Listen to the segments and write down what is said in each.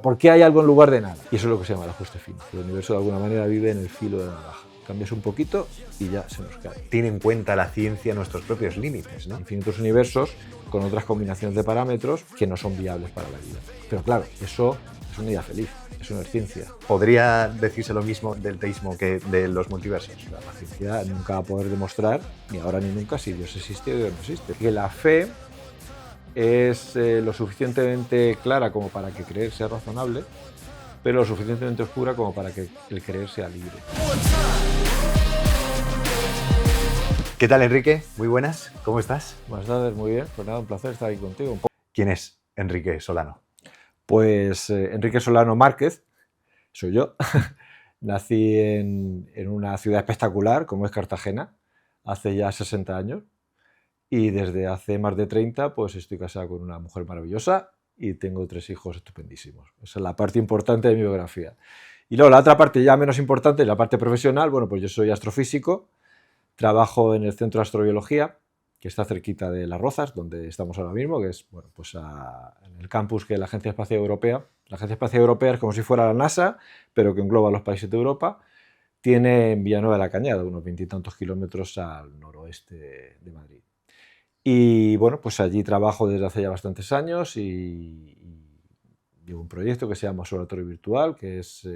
¿por qué hay algo en lugar de nada? Y eso es lo que se llama el ajuste fino. El universo de alguna manera vive en el filo de la navaja. Cambias un poquito y ya se nos cae. Tiene en cuenta la ciencia nuestros propios límites, ¿no? Infinitos universos con otras combinaciones de parámetros que no son viables para la vida. Pero claro, eso es una idea feliz, eso no es ciencia. ¿Podría decirse lo mismo del teísmo que de los multiversos? La ciencia nunca va a poder demostrar, ni ahora ni nunca, si Dios existe o Dios no existe. Que la fe es lo suficientemente clara como para que creer sea razonable, pero lo suficientemente oscura como para que el creer sea libre. ¿Qué tal, Enrique? Muy buenas, ¿cómo estás? Buenas tardes, muy bien. Pues nada, un placer estar aquí contigo. ¿Quién es Enrique Solano? Pues Enrique Solano Márquez, soy yo. Nací en una ciudad espectacular como es Cartagena, hace ya 60 años. Y desde hace más de 30 pues estoy casado con una mujer maravillosa y tengo 3 hijos estupendísimos. Esa es la parte importante de mi biografía. Y luego la otra parte ya menos importante, la parte profesional, bueno, pues yo soy astrofísico, trabajo en el Centro de Astrobiología, que está cerquita de Las Rozas, donde estamos ahora mismo, que es bueno, pues en el campus que la Agencia Espacial Europea. La Agencia Espacial Europea es como si fuera la NASA, pero que engloba a los países de Europa. Tiene en Villanueva de la Cañada, unos 20 y tantos kilómetros al noroeste de Madrid. Y bueno, pues allí trabajo desde hace ya bastantes años y llevo un proyecto que se llama Observatorio Virtual, que es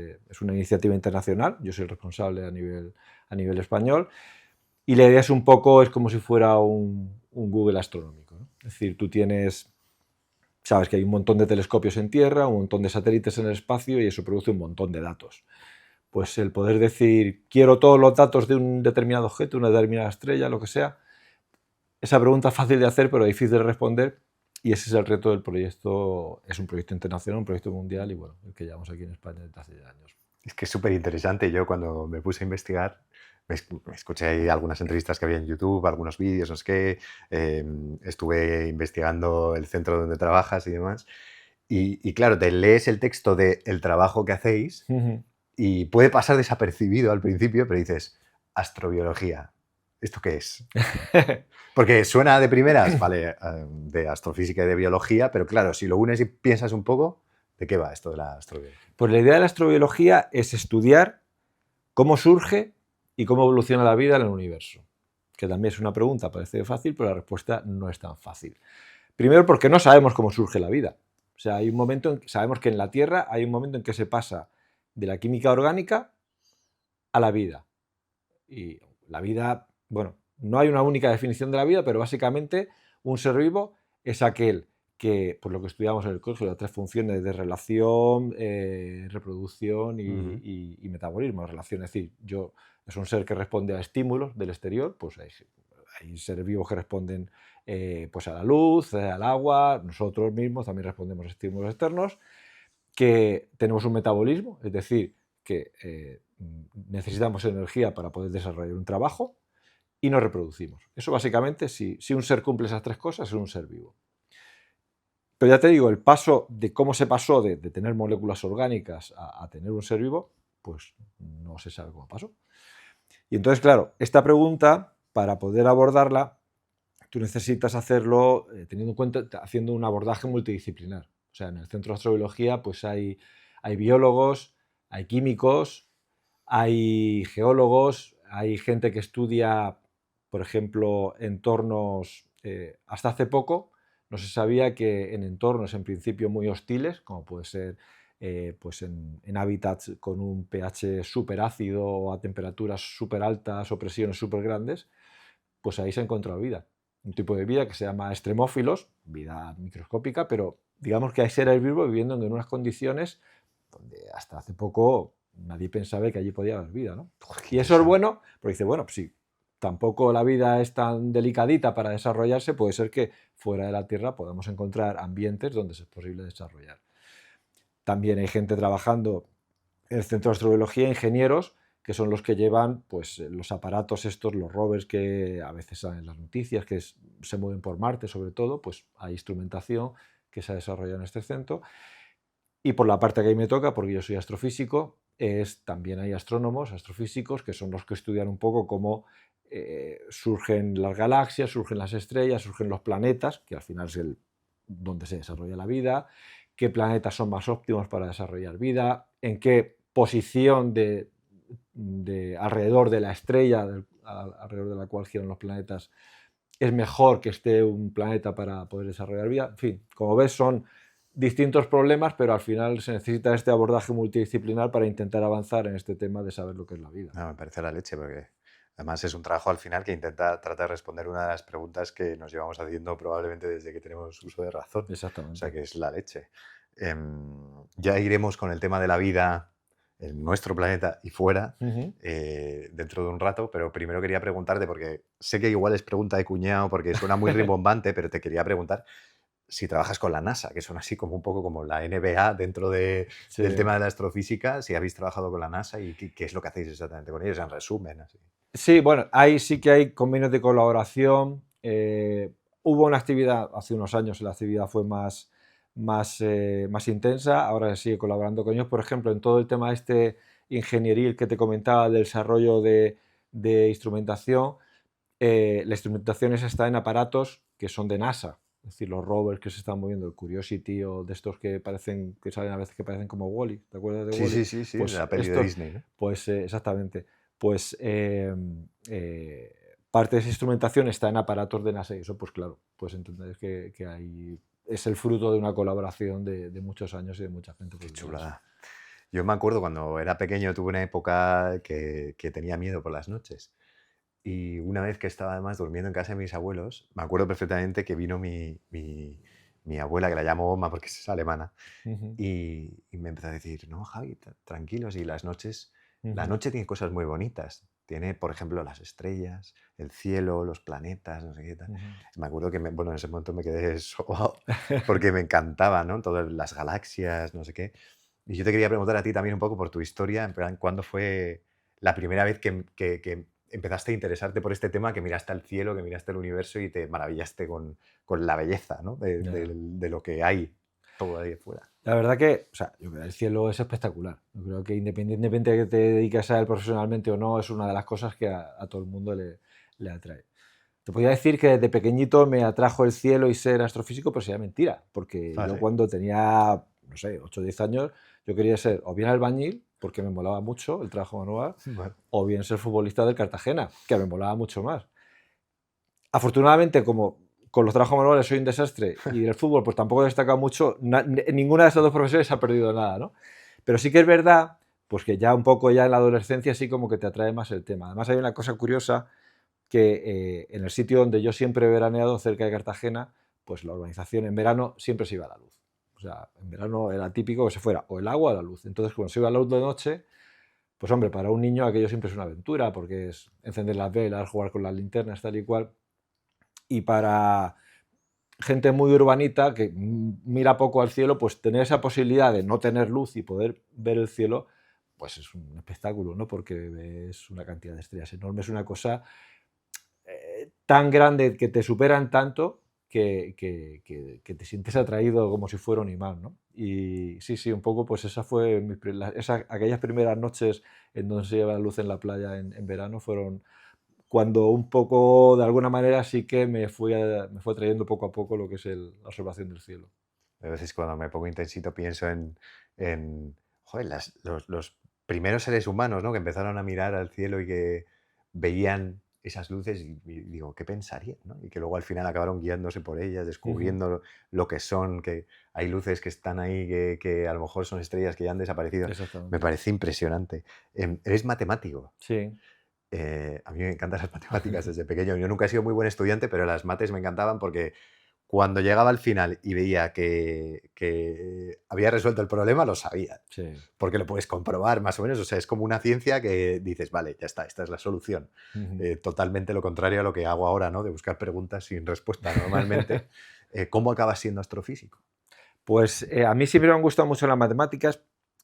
una iniciativa internacional. Yo soy el responsable a nivel español. Y la idea es un poco, es como si fuera un Google astronómico, ¿no? Es decir, tú sabes que hay un montón de telescopios en tierra, un montón de satélites en el espacio y eso produce un montón de datos. Pues el poder decir, quiero todos los datos de un determinado objeto, una determinada estrella, lo que sea, esa pregunta es fácil de hacer pero difícil de responder y ese es el reto del proyecto. Es un proyecto internacional, un proyecto mundial y bueno, el que llevamos aquí en España desde hace ya años. Es que es súper interesante. Yo cuando me puse a investigar, me escuché algunas entrevistas que había en YouTube, algunos vídeos, no sé qué, estuve investigando el centro donde trabajas y demás. Y claro, te lees el texto del trabajo que hacéis y puede pasar desapercibido al principio, pero dices, astrobiología, ¿esto qué es? Porque suena de primeras, vale, de astrofísica y de biología, pero claro, si lo unes y piensas un poco, ¿de qué va esto de la astrobiología? Pues la idea de la astrobiología es estudiar cómo surge y cómo evoluciona la vida en el universo. Que también es una pregunta, parece fácil, pero la respuesta no es tan fácil. Primero porque no sabemos cómo surge la vida. O sea, hay un momento sabemos que en la Tierra hay un momento en que se pasa de la química orgánica a la vida. Y la vida, bueno, no hay una única definición de la vida, pero básicamente un ser vivo es aquel que, por lo que estudiamos en el colegio, las 3 funciones de relación, reproducción y metabolismo. Relación, es decir, es un ser que responde a estímulos del exterior, pues hay seres vivos que responden pues a la luz, al agua, nosotros mismos también respondemos a estímulos externos, que tenemos un metabolismo, es decir, que necesitamos energía para poder desarrollar un trabajo y nos reproducimos. Eso básicamente, si un ser cumple esas 3 cosas, es un ser vivo. Pero ya te digo, el paso de cómo se pasó de tener moléculas orgánicas a tener un ser vivo, pues no se sabe cómo pasó. Y entonces, claro, esta pregunta, para poder abordarla, tú necesitas hacerlo teniendo en cuenta, haciendo un abordaje multidisciplinar. O sea, en el Centro de Astrobiología pues hay biólogos, hay químicos, hay geólogos, hay gente que estudia, por ejemplo, entornos. Hasta hace poco no se sabía que en entornos en principio muy hostiles, como puede ser pues en hábitats con un pH súper ácido o a temperaturas súper altas o presiones súper grandes, pues ahí se ha encontrado vida. Un tipo de vida que se llama extremófilos, vida microscópica, pero digamos que hay seres vivos viviendo en unas condiciones donde hasta hace poco nadie pensaba que allí podía haber vida, ¿no? Y eso es bueno, porque dice, bueno, pues si tampoco la vida es tan delicadita para desarrollarse, puede ser que fuera de la Tierra podamos encontrar ambientes donde es posible desarrollar. También hay gente trabajando en el Centro de Astrobiología, ingenieros, que son los que llevan pues, los aparatos estos, los rovers que a veces salen en las noticias, que se mueven por Marte sobre todo, pues hay instrumentación que se ha desarrollado en este centro. Y por la parte que a mí me toca, porque yo soy astrofísico, también hay astrónomos, astrofísicos, que son los que estudian un poco cómo surgen las galaxias, surgen las estrellas, surgen los planetas, que al final es donde se desarrolla la vida, qué planetas son más óptimos para desarrollar vida, en qué posición alrededor de la estrella alrededor de la cual giran los planetas es mejor que esté un planeta para poder desarrollar vida. En fin, como ves, son distintos problemas, pero al final se necesita este abordaje multidisciplinar para intentar avanzar en este tema de saber lo que es la vida. No, me parece la leche, porque además es un trabajo al final que intenta tratar de responder una de las preguntas que nos llevamos haciendo probablemente desde que tenemos uso de razón. O Exactamente. sea, que es la leche. Ya iremos con el tema de la vida en nuestro planeta y fuera dentro de un rato, pero primero quería preguntarte, porque sé que igual es pregunta de cuñado, porque suena muy rimbombante, pero te quería preguntar si trabajas con la NASA, que son así como un poco como la NBA dentro del tema de la astrofísica, si habéis trabajado con la NASA y qué es lo que hacéis exactamente con ellos, en resumen. Así. Sí, bueno, sí que hay convenios de colaboración. Hubo una actividad, hace unos años la actividad fue más intensa, ahora se sigue colaborando con ellos, por ejemplo, en todo el tema ingenieril que te comentaba del desarrollo de instrumentación. La instrumentación esa está en aparatos que son de NASA, es decir, los rovers que se están moviendo, el Curiosity o de estos que salen a veces que parecen como Wall-E, ¿te acuerdas de Wall-E? Sí, Pues la peli de Disney, ¿no? Pues exactamente. Pues parte de esa instrumentación está en aparatos de NASA y eso, pues claro, pues entender que es el fruto de una colaboración de muchos años y de mucha gente. Qué chulada. Yo me acuerdo cuando era pequeño, tuve una época que tenía miedo por las noches. Y una vez que estaba además durmiendo en casa de mis abuelos, me acuerdo perfectamente que vino mi abuela, que la llamo Oma porque es alemana, y me empezó a decir, no, Javi, tranquilos, y la noche tiene cosas muy bonitas. Tiene, por ejemplo, las estrellas, el cielo, los planetas, no sé qué tal. Me acuerdo que, en ese momento me quedé sobao, porque me encantaba, ¿no? Todas las galaxias, no sé qué. Y yo te quería preguntar a ti también un poco por tu historia, en plan, ¿cuándo fue la primera vez que empezaste a interesarte por este tema, que miraste al cielo, que miraste el universo y te maravillaste con la belleza, ¿no? de lo que hay todo ahí afuera? La verdad que, o sea, yo creo que el cielo es espectacular. Yo creo que independientemente de que te dediques a él profesionalmente o no, es una de las cosas que a todo el mundo le atrae. Te podría decir que desde pequeñito me atrajo el cielo y ser astrofísico, pero sería mentira, porque yo cuando tenía, no sé, 8 o 10 años, yo quería ser o bien albañil, porque me molaba mucho el trabajo manual, o bien ser futbolista del Cartagena, que me molaba mucho más. Afortunadamente, como con los trabajos manuales soy un desastre y el fútbol pues tampoco he destacado mucho, ninguna de estas dos profesiones ha perdido nada, ¿no? Pero sí que es verdad, pues que ya un poco ya en la adolescencia sí como que te atrae más el tema. Además hay una cosa curiosa que en el sitio donde yo siempre he veraneado, cerca de Cartagena, pues la urbanización en verano siempre se iba a la luz. O sea, en verano era típico que se fuera o el agua o la luz. Entonces, cuando se iba a la luz de noche, pues hombre, para un niño aquello siempre es una aventura, porque es encender las velas, jugar con las linternas, tal y cual. Y para gente muy urbanita que mira poco al cielo, pues tener esa posibilidad de no tener luz y poder ver el cielo, pues es un espectáculo, ¿no? Porque ves una cantidad de estrellas enorme, es una cosa tan grande que te superan tanto que te sientes atraído como si fuera un imán, ¿no? Y sí, un poco pues esa fue aquellas primeras noches en donde se lleva la luz en la playa en verano fueron cuando un poco, de alguna manera, sí que me fue trayendo poco a poco lo que es la observación del cielo. A veces cuando me pongo intensito pienso joder, los primeros seres humanos, ¿no? Que empezaron a mirar al cielo y que veían esas luces y digo, ¿qué pensarían? ¿No? Y que luego al final acabaron guiándose por ellas, descubriendo lo que son, que hay luces que están ahí, que a lo mejor son estrellas que ya han desaparecido. Me parece impresionante. Eres matemático. Sí. A mí me encantan las matemáticas desde pequeño. Yo nunca he sido muy buen estudiante, pero las mates me encantaban porque cuando llegaba al final y veía que había resuelto el problema, lo sabía. Sí. Porque lo puedes comprobar más o menos. O sea, es como una ciencia que dices, vale, ya está, esta es la solución. Totalmente lo contrario a lo que hago ahora, ¿no? De buscar preguntas sin respuesta normalmente. ¿Cómo acabas siendo astrofísico? Pues a mí siempre me han gustado mucho las matemáticas.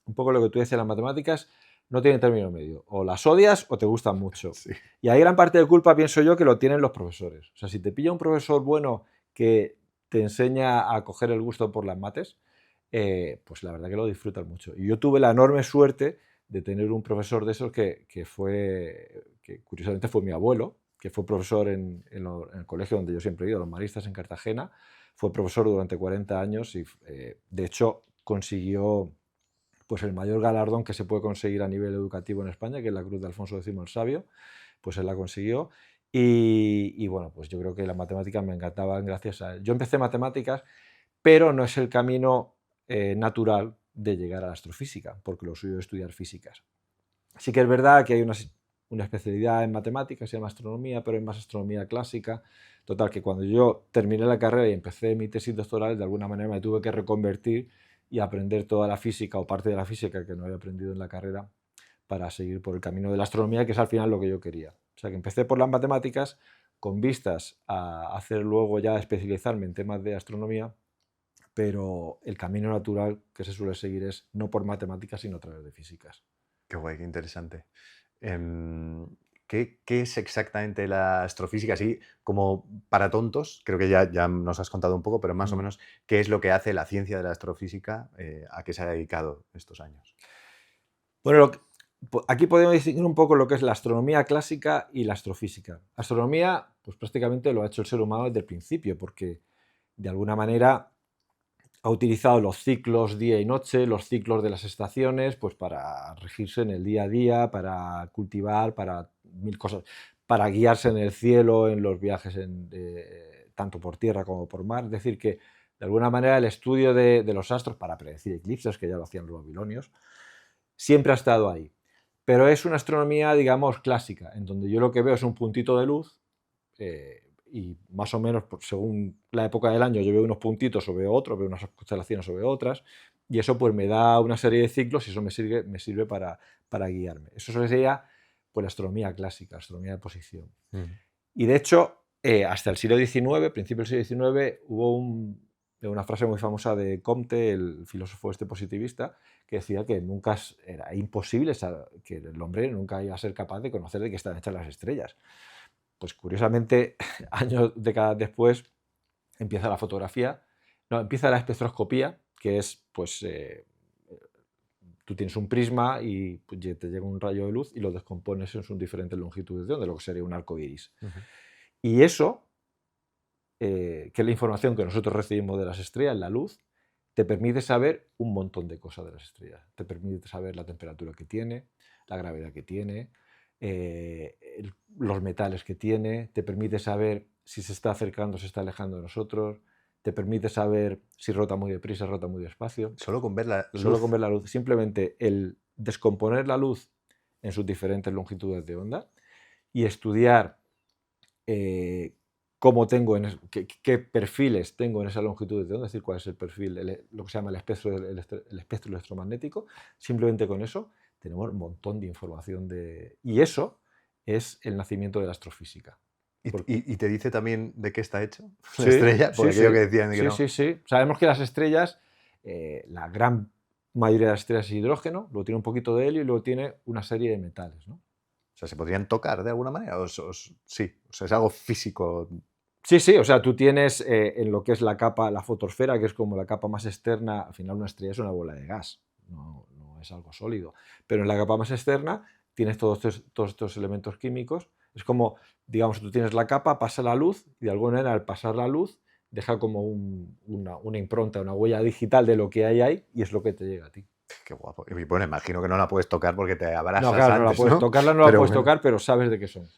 Un poco lo que tú decías, las matemáticas no tienen término medio. O las odias o te gustan mucho. Sí. Y hay gran parte de culpa, pienso yo, que lo tienen los profesores. O sea, si te pilla un profesor bueno que te enseña a coger el gusto por las mates, pues la verdad que lo disfrutas mucho. Y yo tuve la enorme suerte de tener un profesor de esos que curiosamente fue mi abuelo, que fue profesor en el colegio donde yo siempre he ido, los Maristas en Cartagena. fue profesor durante 40 años y, de hecho, consiguió pues, el mayor galardón que se puede conseguir a nivel educativo en España, que es la Cruz de Alfonso X el Sabio, pues él la consiguió. Y bueno, pues yo creo que las matemáticas me encantaban gracias a él. Yo empecé matemáticas, pero no es el camino natural de llegar a la astrofísica, porque lo suyo es estudiar físicas. Sí que es verdad que hay una especialidad en matemáticas, se llama astronomía, pero es más astronomía clásica. Total, que cuando yo terminé la carrera y empecé mi tesis doctoral, de alguna manera me tuve que reconvertir y aprender toda la física o parte de la física que no había aprendido en la carrera para seguir por el camino de la astronomía, que es al final lo que yo quería. O sea, que empecé por las matemáticas con vistas a hacer luego ya especializarme en temas de astronomía, pero el camino natural que se suele seguir es no por matemáticas, sino a través de físicas. Qué guay, qué interesante. ¿Qué es exactamente la astrofísica? Así como para tontos, creo que ya nos has contado un poco, pero más o menos, ¿qué es lo que hace la ciencia de la astrofísica? ¿A qué se ha dedicado estos años? Bueno, aquí podemos distinguir un poco lo que es la astronomía clásica y la astrofísica. Astronomía, pues prácticamente lo ha hecho el ser humano desde el principio, porque de alguna manera ha utilizado los ciclos día y noche, los ciclos de las estaciones, pues para regirse en el día a día, para cultivar, para mil cosas, para guiarse en el cielo, en los viajes tanto por tierra como por mar. Es decir, que de alguna manera el estudio de los astros para predecir eclipses, que ya lo hacían los babilonios, siempre ha estado ahí. Pero es una astronomía, digamos, clásica, en donde yo lo que veo es un puntito de luz, y más o menos, según la época del año, yo veo unos puntitos o veo otros, veo unas constelaciones o veo otras, y eso pues me da una serie de ciclos y eso me sirve para guiarme. Eso sería pues, la astronomía clásica, astronomía de posición. Y de hecho, hasta el siglo XIX, principio del siglo XIX, hubo una frase muy famosa de Comte, el filósofo positivista, que decía que nunca era imposible que el hombre nunca iba a ser capaz de conocer de qué están hechas las estrellas. Pues curiosamente, años, décadas después, empieza la fotografía, no, empieza la espectroscopía, que es, pues, tú tienes un prisma y pues, te llega un rayo de luz y lo descompones en sus diferentes longitudes de onda, lo que sería un arco iris. Y eso, que es la información que nosotros recibimos de las estrellas, la luz, te permite saber un montón de cosas de las estrellas. Te permite saber la temperatura que tiene, la gravedad que tiene, los metales que tiene, te permite saber si se está acercando o se está alejando de nosotros, te permite saber si rota muy deprisa, rota muy despacio. Solo con ver la luz. Solo con ver la luz. Simplemente el descomponer la luz en sus diferentes longitudes de onda y estudiar cómo tengo, qué perfiles tengo en esa longitud de onda, es decir, cuál es el perfil, lo que se llama el espectro electromagnético. Simplemente con eso tenemos un montón de información y eso es el nacimiento de la astrofísica. ¿Y te dice también de qué está hecho la Sí, estrella? Por sí, aquello sí. que decían que Sí, no. sí, sí. Sabemos que las estrellas, la gran mayoría de las estrellas es hidrógeno, luego tiene un poquito de helio y luego tiene una serie de metales, ¿no? O sea, ¿se podrían tocar de alguna manera? Sí, o sea, es algo físico. Sí, sí, o sea, tú tienes en lo que es la capa, la fotosfera, que es como la capa más externa, al final una estrella es una bola de gas, no es algo sólido, pero en la capa más externa tienes todos estos elementos químicos, es como, digamos, tú tienes la capa, pasa la luz, y de alguna manera al pasar la luz deja como una impronta, una huella digital de lo que hay ahí, y es lo que te llega a ti. Qué guapo. Y bueno, imagino que no la puedes tocar porque te abrasas No, claro, no la antes, puedes ¿no? tocarla, no la Pero puedes bueno. tocar, pero sabes de qué son.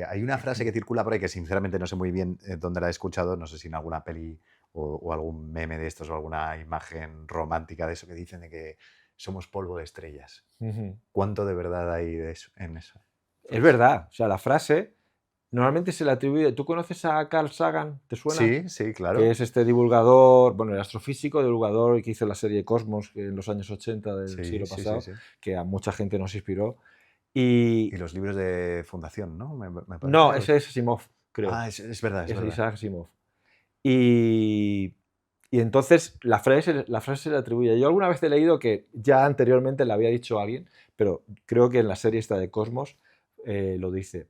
Hay una frase que circula por ahí que sinceramente no sé muy bien dónde la he escuchado, no sé si en alguna peli o algún meme de estos o alguna imagen romántica de eso, que dicen de que somos polvo de estrellas. ¿Cuánto de verdad hay de eso, en eso? Es verdad, o sea, la frase normalmente se le atribuye. ¿Tú conoces a Carl Sagan? ¿Te suena? Sí, sí, claro. Que es este divulgador, bueno, el astrofísico, divulgador que hizo la serie Cosmos en los años 80 del siglo pasado, que a mucha gente nos inspiró. Y los libros de fundación, ¿no? Me parece. No, ese es Asimov, creo. Ah, es verdad, es verdad. Isaac Asimov. Y entonces la frase se le atribuye. Yo alguna vez he leído que ya anteriormente le había dicho a alguien, pero creo que en la serie esta de Cosmos lo dice.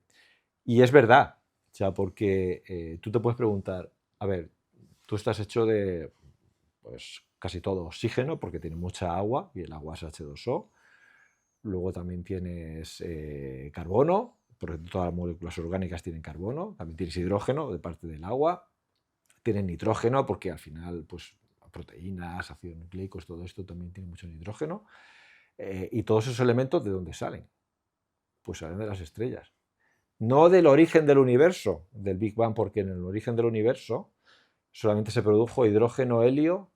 Y es verdad, o sea, porque tú te puedes preguntar, a ver, tú estás hecho de pues, casi todo oxígeno, porque tiene mucha agua, y el agua es H2O. Luego también tienes carbono, porque todas las moléculas orgánicas tienen carbono. También tienes hidrógeno de parte del agua. tienen nitrógeno, porque al final, pues, proteínas, ácidos nucleicos, todo esto también tiene mucho nitrógeno. Y todos esos elementos, ¿de dónde salen? Pues salen de las estrellas. No del origen del universo, del Big Bang, porque en el origen del universo solamente se produjo hidrógeno, helio,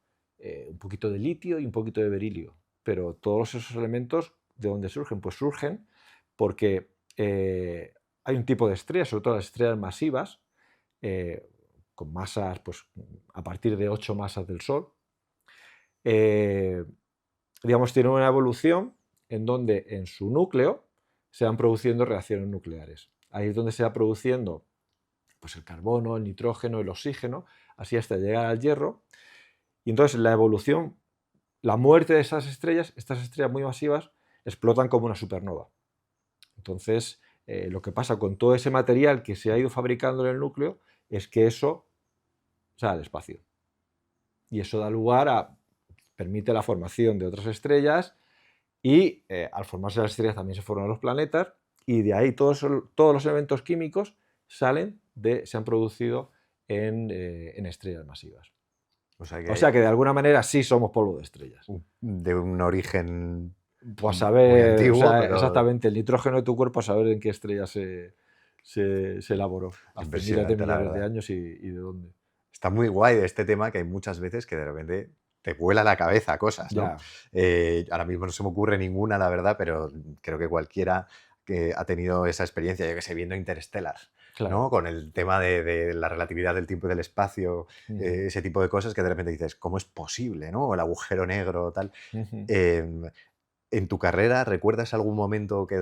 un poquito de litio y un poquito de berilio. Pero todos esos elementos, ¿de dónde surgen? Pues surgen porque hay un tipo de estrellas, sobre todo las estrellas masivas, con masas, pues, a partir de 8 masas del Sol, digamos, tienen una evolución en donde en su núcleo se van produciendo reacciones nucleares. Ahí es donde se va produciendo, pues, el carbono, el nitrógeno, el oxígeno, así hasta llegar al hierro. Y entonces la evolución, la muerte de estas estrellas muy masivas, explotan como una supernova. Entonces, lo que pasa con todo ese material que se ha ido fabricando en el núcleo es que eso sale al espacio. Y eso da lugar a, permite la formación de otras estrellas y al formarse las estrellas también se forman los planetas y de ahí todos los elementos químicos se han producido en estrellas masivas. O sea O sea que de alguna manera sí somos polvo de estrellas. de un origen Pues muy saber, o antiguo, sea, pero exactamente, el nitrógeno de tu cuerpo, a saber en qué estrella se elaboró hace miles de impresionante, la millones de verdad. años y de dónde. Está muy guay de este tema que hay muchas veces que de repente te vuela la cabeza cosas, ¿no? Ya, Ahora mismo no se me ocurre ninguna, la verdad, pero creo que cualquiera que ha tenido esa experiencia, yo que sé, viendo Interstellar, claro. ¿no? Con el tema de la relatividad del tiempo y del espacio, Ujú, ese tipo de cosas que de repente dices, ¿cómo es posible, no? O el agujero negro, tal. ujú. Em, ¿En tu carrera recuerdas algún momento que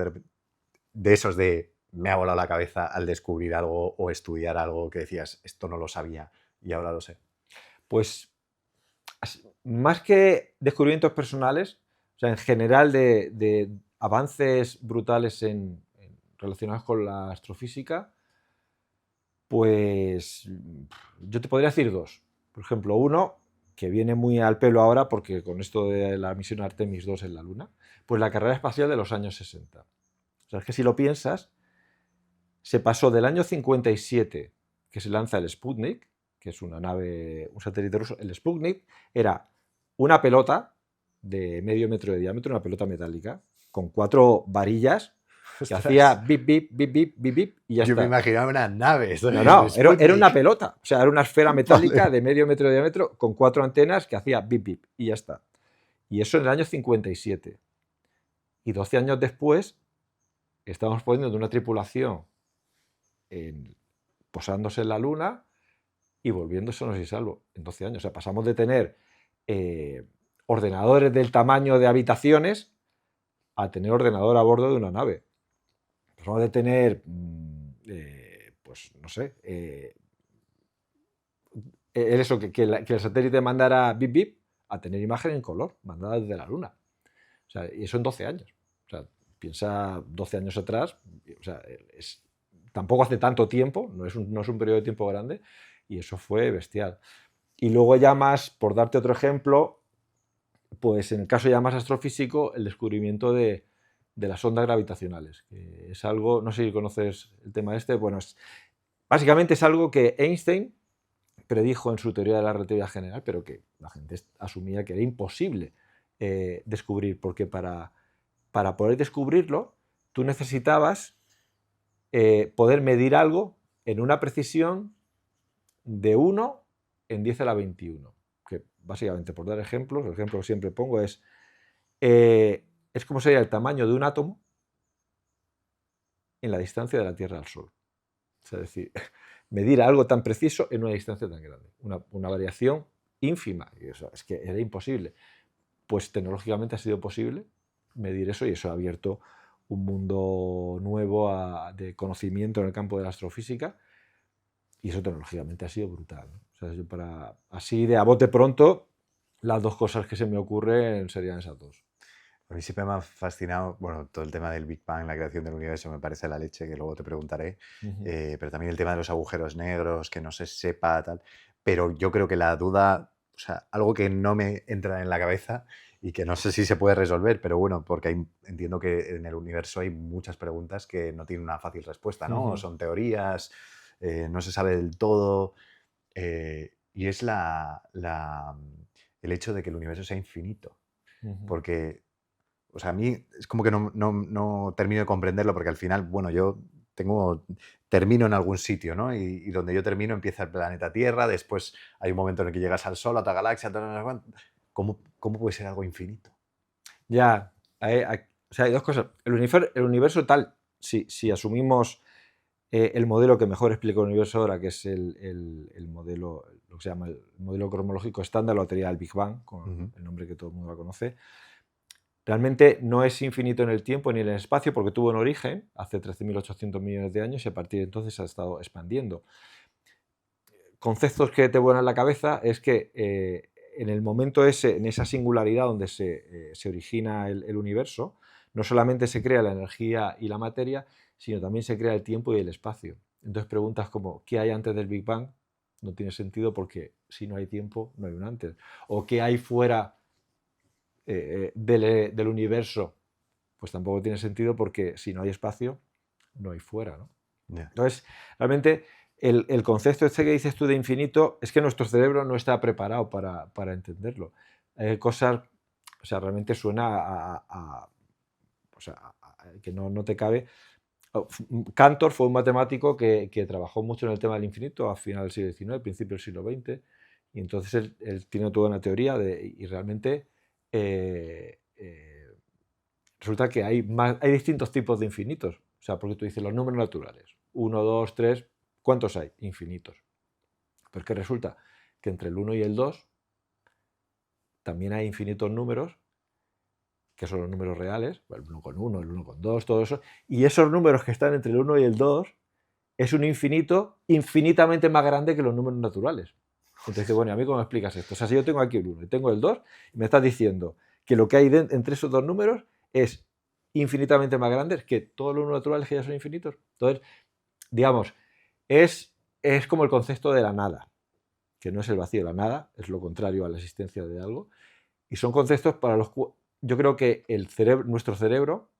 de esos de me ha volado la cabeza al descubrir algo o estudiar algo que decías, esto no lo sabía y ahora lo sé? Pues más que descubrimientos personales, o sea, en general de avances brutales relacionados con la astrofísica, pues yo te podría decir dos. Por ejemplo, uno que viene muy al pelo ahora porque con esto de la misión Artemis 2 en la Luna, pues la carrera espacial de los años 60. O sea, es que si lo piensas, se pasó del año 57, que se lanza el Sputnik, que es una nave, un satélite ruso. El Sputnik era una pelota de medio metro de diámetro, una pelota metálica, con 4 varillas que hacía Ostras, bip, bip, bip, bip, bip, bip, y ya yo me está. imaginaba unas naves No, de no, era una Sputnik. pelota, o sea, era una esfera Vale. metálica de medio metro de diámetro con 4 antenas que hacía bip, bip, y ya está. Y eso en el año 57. Y 12 años después, estamos poniendo de una tripulación posándose en la Luna y volviéndosenos y salvo en 12 años. O sea, pasamos de tener ordenadores del tamaño de habitaciones a tener ordenador a bordo de una nave. Pasamos de tener, pues no sé, eso, que el satélite mandara bip bip, a tener imagen en color, mandada desde la Luna. O sea, y eso en 12 años. O sea, piensa 12 años atrás, o sea, tampoco hace tanto tiempo, no es un periodo de tiempo grande, y eso fue bestial. Y luego ya más, por darte otro ejemplo, pues en el caso ya más astrofísico, el descubrimiento de las ondas gravitacionales, que es algo, no sé si conoces el tema este, bueno, básicamente es algo que Einstein predijo en su teoría de la relatividad general, pero que la gente asumía que era imposible descubrir, porque para poder descubrirlo, tú necesitabas poder medir algo en una precisión de 1 en 10 a la 21. Que básicamente, por dar ejemplos, el ejemplo que siempre pongo es como sería el tamaño de un átomo en la distancia de la Tierra al Sol. Es decir, medir algo tan preciso en una distancia tan grande. Una variación ínfima. Y eso es que era imposible. Pues tecnológicamente ha sido posible medir eso y eso ha abierto un mundo nuevo de conocimiento en el campo de la astrofísica y eso tecnológicamente ha sido brutal, ¿no? O sea, así de a bote pronto, las dos cosas que se me ocurren serían esas dos. A mí siempre me ha fascinado, bueno, todo el tema del Big Bang, la creación del universo, me parece la leche, que luego te preguntaré, Ujú. pero también el tema de los agujeros negros, que no se sepa, tal. Pero yo creo que la duda, o sea, algo que no me entra en la cabeza y que no sé si se puede resolver, pero bueno, porque entiendo que en el universo hay muchas preguntas que no tienen una fácil respuesta, ¿no? Ujú. Son teorías, no se sabe del todo. y es el hecho de que el universo sea infinito. Ujú. Porque, o sea, a mí es como que no termino de comprenderlo, porque al final, bueno, yo termino en algún sitio, ¿no? Y donde yo termino empieza el planeta Tierra, después hay un momento en el que llegas al Sol, a otra galaxia, tal, no sé cuánto. ¿Cómo puede ser algo infinito? Ya, o sea, hay dos cosas. El universo tal, si asumimos el modelo que mejor explica el universo ahora, que es el modelo, lo que se llama el modelo cosmológico estándar, la teoría del Big Bang, con Ujú, el nombre que todo el mundo la conoce, realmente no es infinito en el tiempo ni en el espacio porque tuvo un origen hace 13.800 millones de años y a partir de entonces se ha estado expandiendo. Conceptos que te vuelan la cabeza es que en el momento ese, en esa singularidad donde se origina el universo, no solamente se crea la energía y la materia, sino también se crea el tiempo y el espacio. Entonces preguntas como, ¿qué hay antes del Big Bang? No tiene sentido porque si no hay tiempo, no hay un antes. O ¿qué hay fuera del universo? Pues tampoco tiene sentido porque si no hay espacio, no hay fuera, ¿no? ya. Entonces, realmente el concepto este que dices tú de infinito es que nuestro cerebro no está preparado para entenderlo. Cosas, o sea, realmente suena o sea, que no te cabe. Cantor fue un matemático que trabajó mucho en el tema del infinito a final del siglo XIX, principio del siglo XX, y entonces él tiene toda una teoría y realmente resulta que hay distintos tipos de infinitos. O sea, porque tú dices los números naturales, 1, 2, 3, ¿cuántos hay? Infinitos. Pero es que resulta que entre el 1 y el 2 también hay infinitos números, que son los números reales, el 1 con 1, el 1 con 2, todo eso, y esos números que están entre el 1 y el 2 es un infinito infinitamente más grande que los números naturales. Entonces dice, bueno, ¿y a mí cómo me explicas esto? O sea, si yo tengo aquí el 1 y tengo el 2, y me estás diciendo que lo que hay entre esos dos números es infinitamente más grande que todos los números naturales que ya son infinitos. Entonces, digamos, es como el concepto de la nada, que no es el vacío, la nada es lo contrario a la existencia de algo, y son conceptos para los cuales yo creo que nuestro cerebro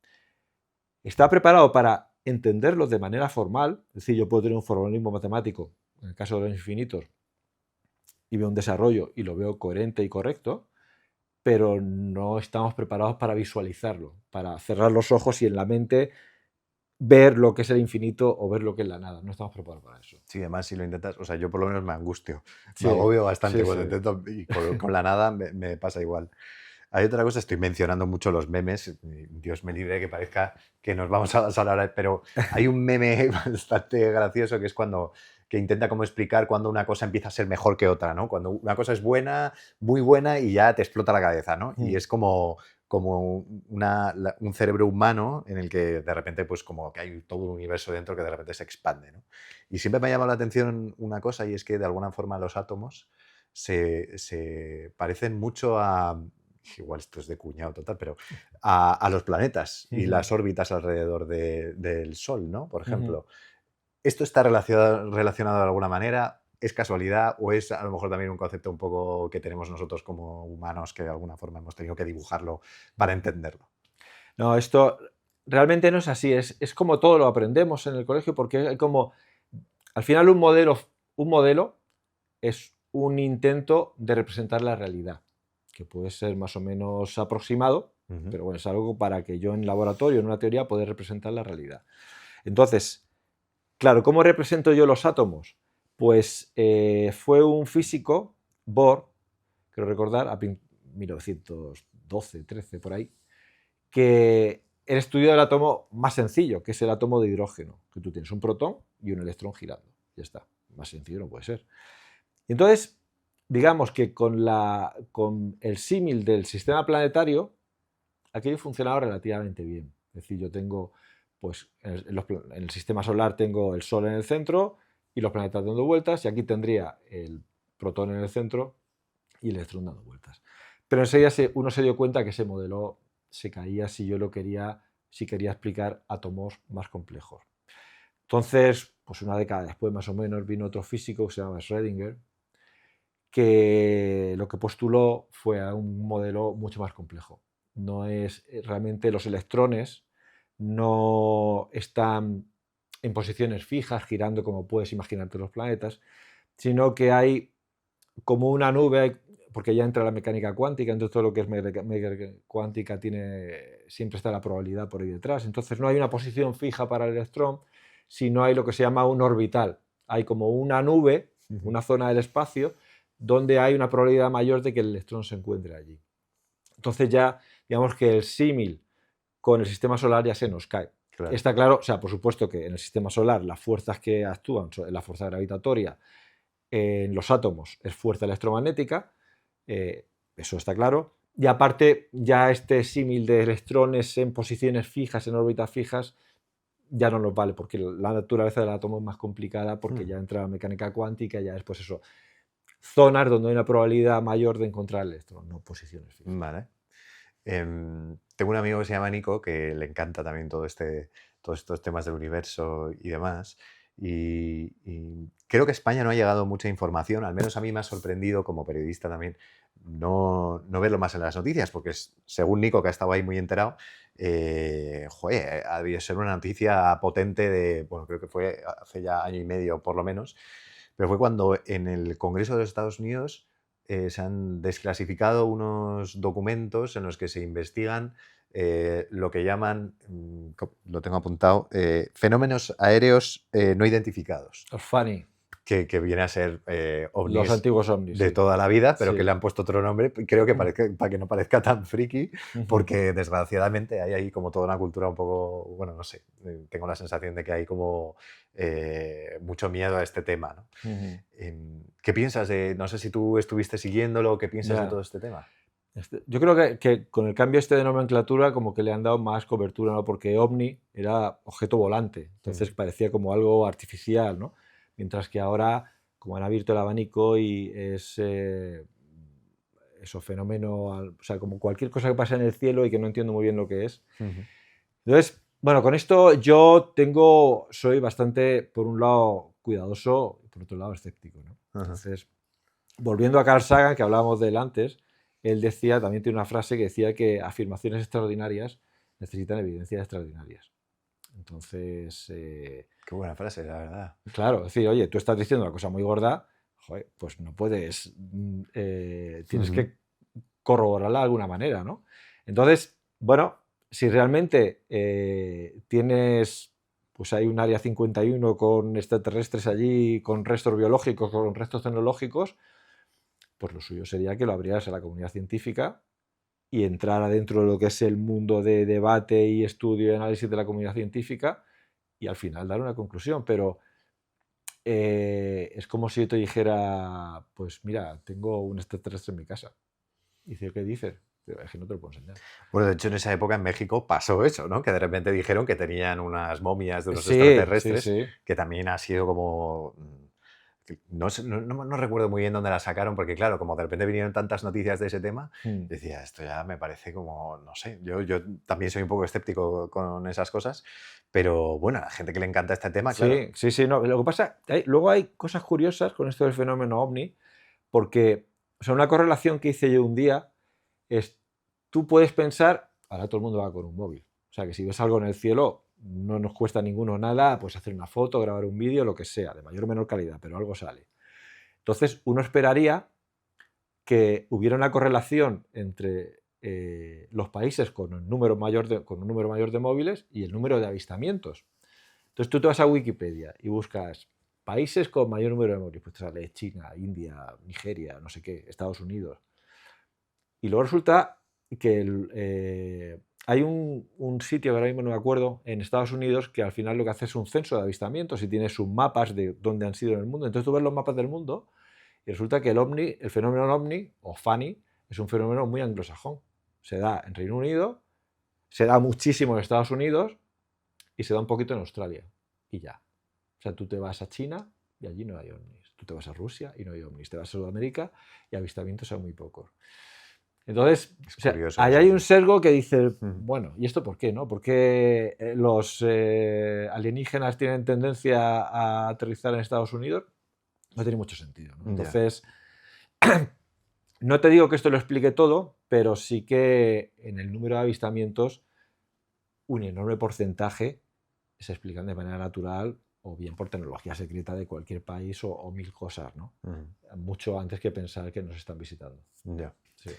está preparado para entenderlos de manera formal, es decir, yo puedo tener un formalismo matemático, en el caso de los infinitos, y veo un desarrollo y lo veo coherente y correcto, pero no estamos preparados para visualizarlo, para cerrar los ojos y en la mente ver lo que es el infinito o ver lo que es la nada. No estamos preparados para eso. Sí, además si lo intentas, o sea, yo por lo menos me angustio, me Sí, agobio bastante sí, cuando sí. intento y con la nada me pasa igual. Hay otra cosa, estoy mencionando mucho los memes, Dios me libre que parezca que nos vamos a basar ahora, pero hay un meme bastante gracioso que es que intenta como explicar cuando una cosa empieza a ser mejor que otra, ¿no? Cuando una cosa es buena, muy buena y ya te explota la cabeza, ¿no? Y Mm. es como un cerebro humano en el que de repente pues como que hay todo un universo dentro que de repente se expande, ¿no? Y siempre me ha llamado la atención una cosa y es que de alguna forma los átomos se parecen mucho a, igual esto es de cuñado total, pero a los planetas y Ujú, las órbitas alrededor del Sol, ¿no? Por ujú. ejemplo, ¿esto está relacionado de alguna manera? ¿Es casualidad o es a lo mejor también un concepto un poco que tenemos nosotros como humanos que de alguna forma hemos tenido que dibujarlo para entenderlo? No, esto realmente no es así, es como todo lo aprendemos en el colegio porque hay como, al final un modelo es un intento de representar la realidad, que puede ser más o menos aproximado, Ujú, pero bueno, es algo para que yo en laboratorio, en una teoría, pueda representar la realidad. Entonces, claro, ¿cómo represento yo los átomos? Pues fue un físico, Bohr, creo recordar, 1912, 13, por ahí, que él estudió el átomo más sencillo, que es el átomo de hidrógeno, que tú tienes un protón y un electrón girando. Ya está, más sencillo no puede ser. Y entonces, digamos que con el símil del sistema planetario, aquello funcionaba relativamente bien. Es decir, yo tengo, pues, en el sistema solar tengo el Sol en el centro y los planetas dando vueltas, y aquí tendría el protón en el centro y el electrón dando vueltas. Pero enseguida uno se dio cuenta que ese modelo se caía si quería explicar átomos más complejos. Entonces, pues una década después más o menos vino otro físico que se llama Schrödinger, que lo que postuló fue a un modelo mucho más complejo. No es realmente los electrones no están en posiciones fijas girando como puedes imaginarte los planetas, sino que hay como una nube, porque ya entra la mecánica cuántica, entonces todo lo que es mecánica cuántica siempre está la probabilidad por ahí detrás. Entonces no hay una posición fija para el electrón, sino hay lo que se llama un orbital. Hay como una nube, una zona del espacio, donde hay una probabilidad mayor de que el electrón se encuentre allí. Entonces ya, digamos que el símil con el sistema solar ya se nos cae. Claro. Está claro, o sea, por supuesto que en el sistema solar las fuerzas que actúan, la fuerza gravitatoria en los átomos es fuerza electromagnética, eso está claro, y aparte ya este símil de electrones en posiciones fijas, en órbitas fijas, ya no nos vale, porque la naturaleza del átomo es más complicada, porque ya entra la mecánica cuántica, ya es pues eso, zonas donde hay una probabilidad mayor de encontrar el electrón, no posiciones fijas. Vale. Tengo un amigo que se llama Nico que le encanta también todos estos temas del universo y demás. Y creo que España no ha llegado mucha información, al menos a mí me ha sorprendido como periodista también no verlo más en las noticias, porque según Nico, que ha estado ahí muy enterado, ha debido ser una noticia potente bueno, creo que fue hace ya año y medio por lo menos, pero fue cuando en el Congreso de los Estados Unidos se han desclasificado unos documentos en los que se investigan lo que llaman, lo tengo apuntado, fenómenos aéreos no identificados. Los funny. Que viene a ser ovnis los antiguos ovnis de sí. toda la vida, pero Sí. que le han puesto otro nombre, creo que para que no parezca tan friki, porque desgraciadamente hay ahí como toda una cultura un poco, bueno, no sé, tengo la sensación de que hay como mucho miedo a este tema, ¿no? ¿Qué piensas de, no sé si tú estuviste siguiéndolo, qué piensas de todo este tema? Yo creo que con el cambio de nomenclatura como que le han dado más cobertura, ¿no? Porque ovni era objeto volante, entonces parecía como algo artificial, ¿no? Mientras que ahora, como han abierto el abanico y es eso, fenómeno, o sea, como cualquier cosa que pasa en el cielo y que no entiendo muy bien lo que es. Entonces, bueno, con esto yo soy bastante, por un lado, cuidadoso y por otro lado, escéptico, ¿no? Entonces, volviendo a Carl Sagan, que hablábamos de él antes, él decía, también tiene una frase que decía que afirmaciones extraordinarias necesitan evidencias extraordinarias. Entonces... Qué buena frase, la verdad. Claro, es decir, oye, tú estás diciendo una cosa muy gorda, joder, pues no puedes, tienes que corroborarla de alguna manera, ¿no? Entonces, bueno, si realmente tienes, pues hay un área 51 con extraterrestres allí, con restos biológicos, con restos tecnológicos, pues lo suyo sería que lo abrieras a la comunidad científica y entrara dentro de lo que es el mundo de debate y estudio y análisis de la comunidad científica y al final dar una conclusión, pero es como si yo te dijera, pues mira, tengo un extraterrestre en mi casa. Y dice, ¿qué dices? Es que no te lo puedo enseñar. Bueno, de hecho en esa época en México pasó eso, ¿no? Que de repente dijeron que tenían unas momias de unos extraterrestres, que también ha sido como... No recuerdo muy bien dónde la sacaron, porque claro, como de repente vinieron tantas noticias de ese tema, decía, esto ya me parece como, no sé, yo también soy un poco escéptico con esas cosas, pero bueno, a la gente que le encanta este tema, claro. Sí, no, lo que pasa, luego hay cosas curiosas con esto del fenómeno ovni, porque, o sea, una correlación que hice yo un día es, tú puedes pensar, ahora todo el mundo va con un móvil, o sea, que si ves algo en el cielo, no nos cuesta a ninguno nada, pues hacer una foto, grabar un vídeo, lo que sea, de mayor o menor calidad, pero algo sale. Entonces, uno esperaría que hubiera una correlación entre los países con un número mayor de móviles y el número de avistamientos. Entonces tú te vas a Wikipedia y buscas países con mayor número de móviles, pues te sale China, India, Nigeria, no sé qué, Estados Unidos. Y luego resulta que hay un sitio que ahora mismo no me acuerdo, en Estados Unidos, que al final lo que hace es un censo de avistamientos y tiene sus mapas de dónde han sido en el mundo. Entonces tú ves los mapas del mundo y resulta que el fenómeno ovni, o FANI, es un fenómeno muy anglosajón. Se da en Reino Unido, se da muchísimo en Estados Unidos y se da un poquito en Australia. Y ya. O sea, tú te vas a China y allí no hay ovnis. Tú te vas a Rusia y no hay ovnis. Te vas a Sudamérica y avistamientos hay muy pocos. Entonces, o sea, ahí hay un sesgo que dice, bueno, ¿y esto por qué? ¿No? ¿Por qué los alienígenas tienen tendencia a aterrizar en Estados Unidos? No tiene mucho sentido, ¿no? Entonces, no te digo que esto lo explique todo, pero sí que en el número de avistamientos un enorme porcentaje se explican de manera natural o bien por tecnología secreta de cualquier país o mil cosas, ¿no? Ujú. Mucho antes que pensar que nos están visitando. Ya. Sí.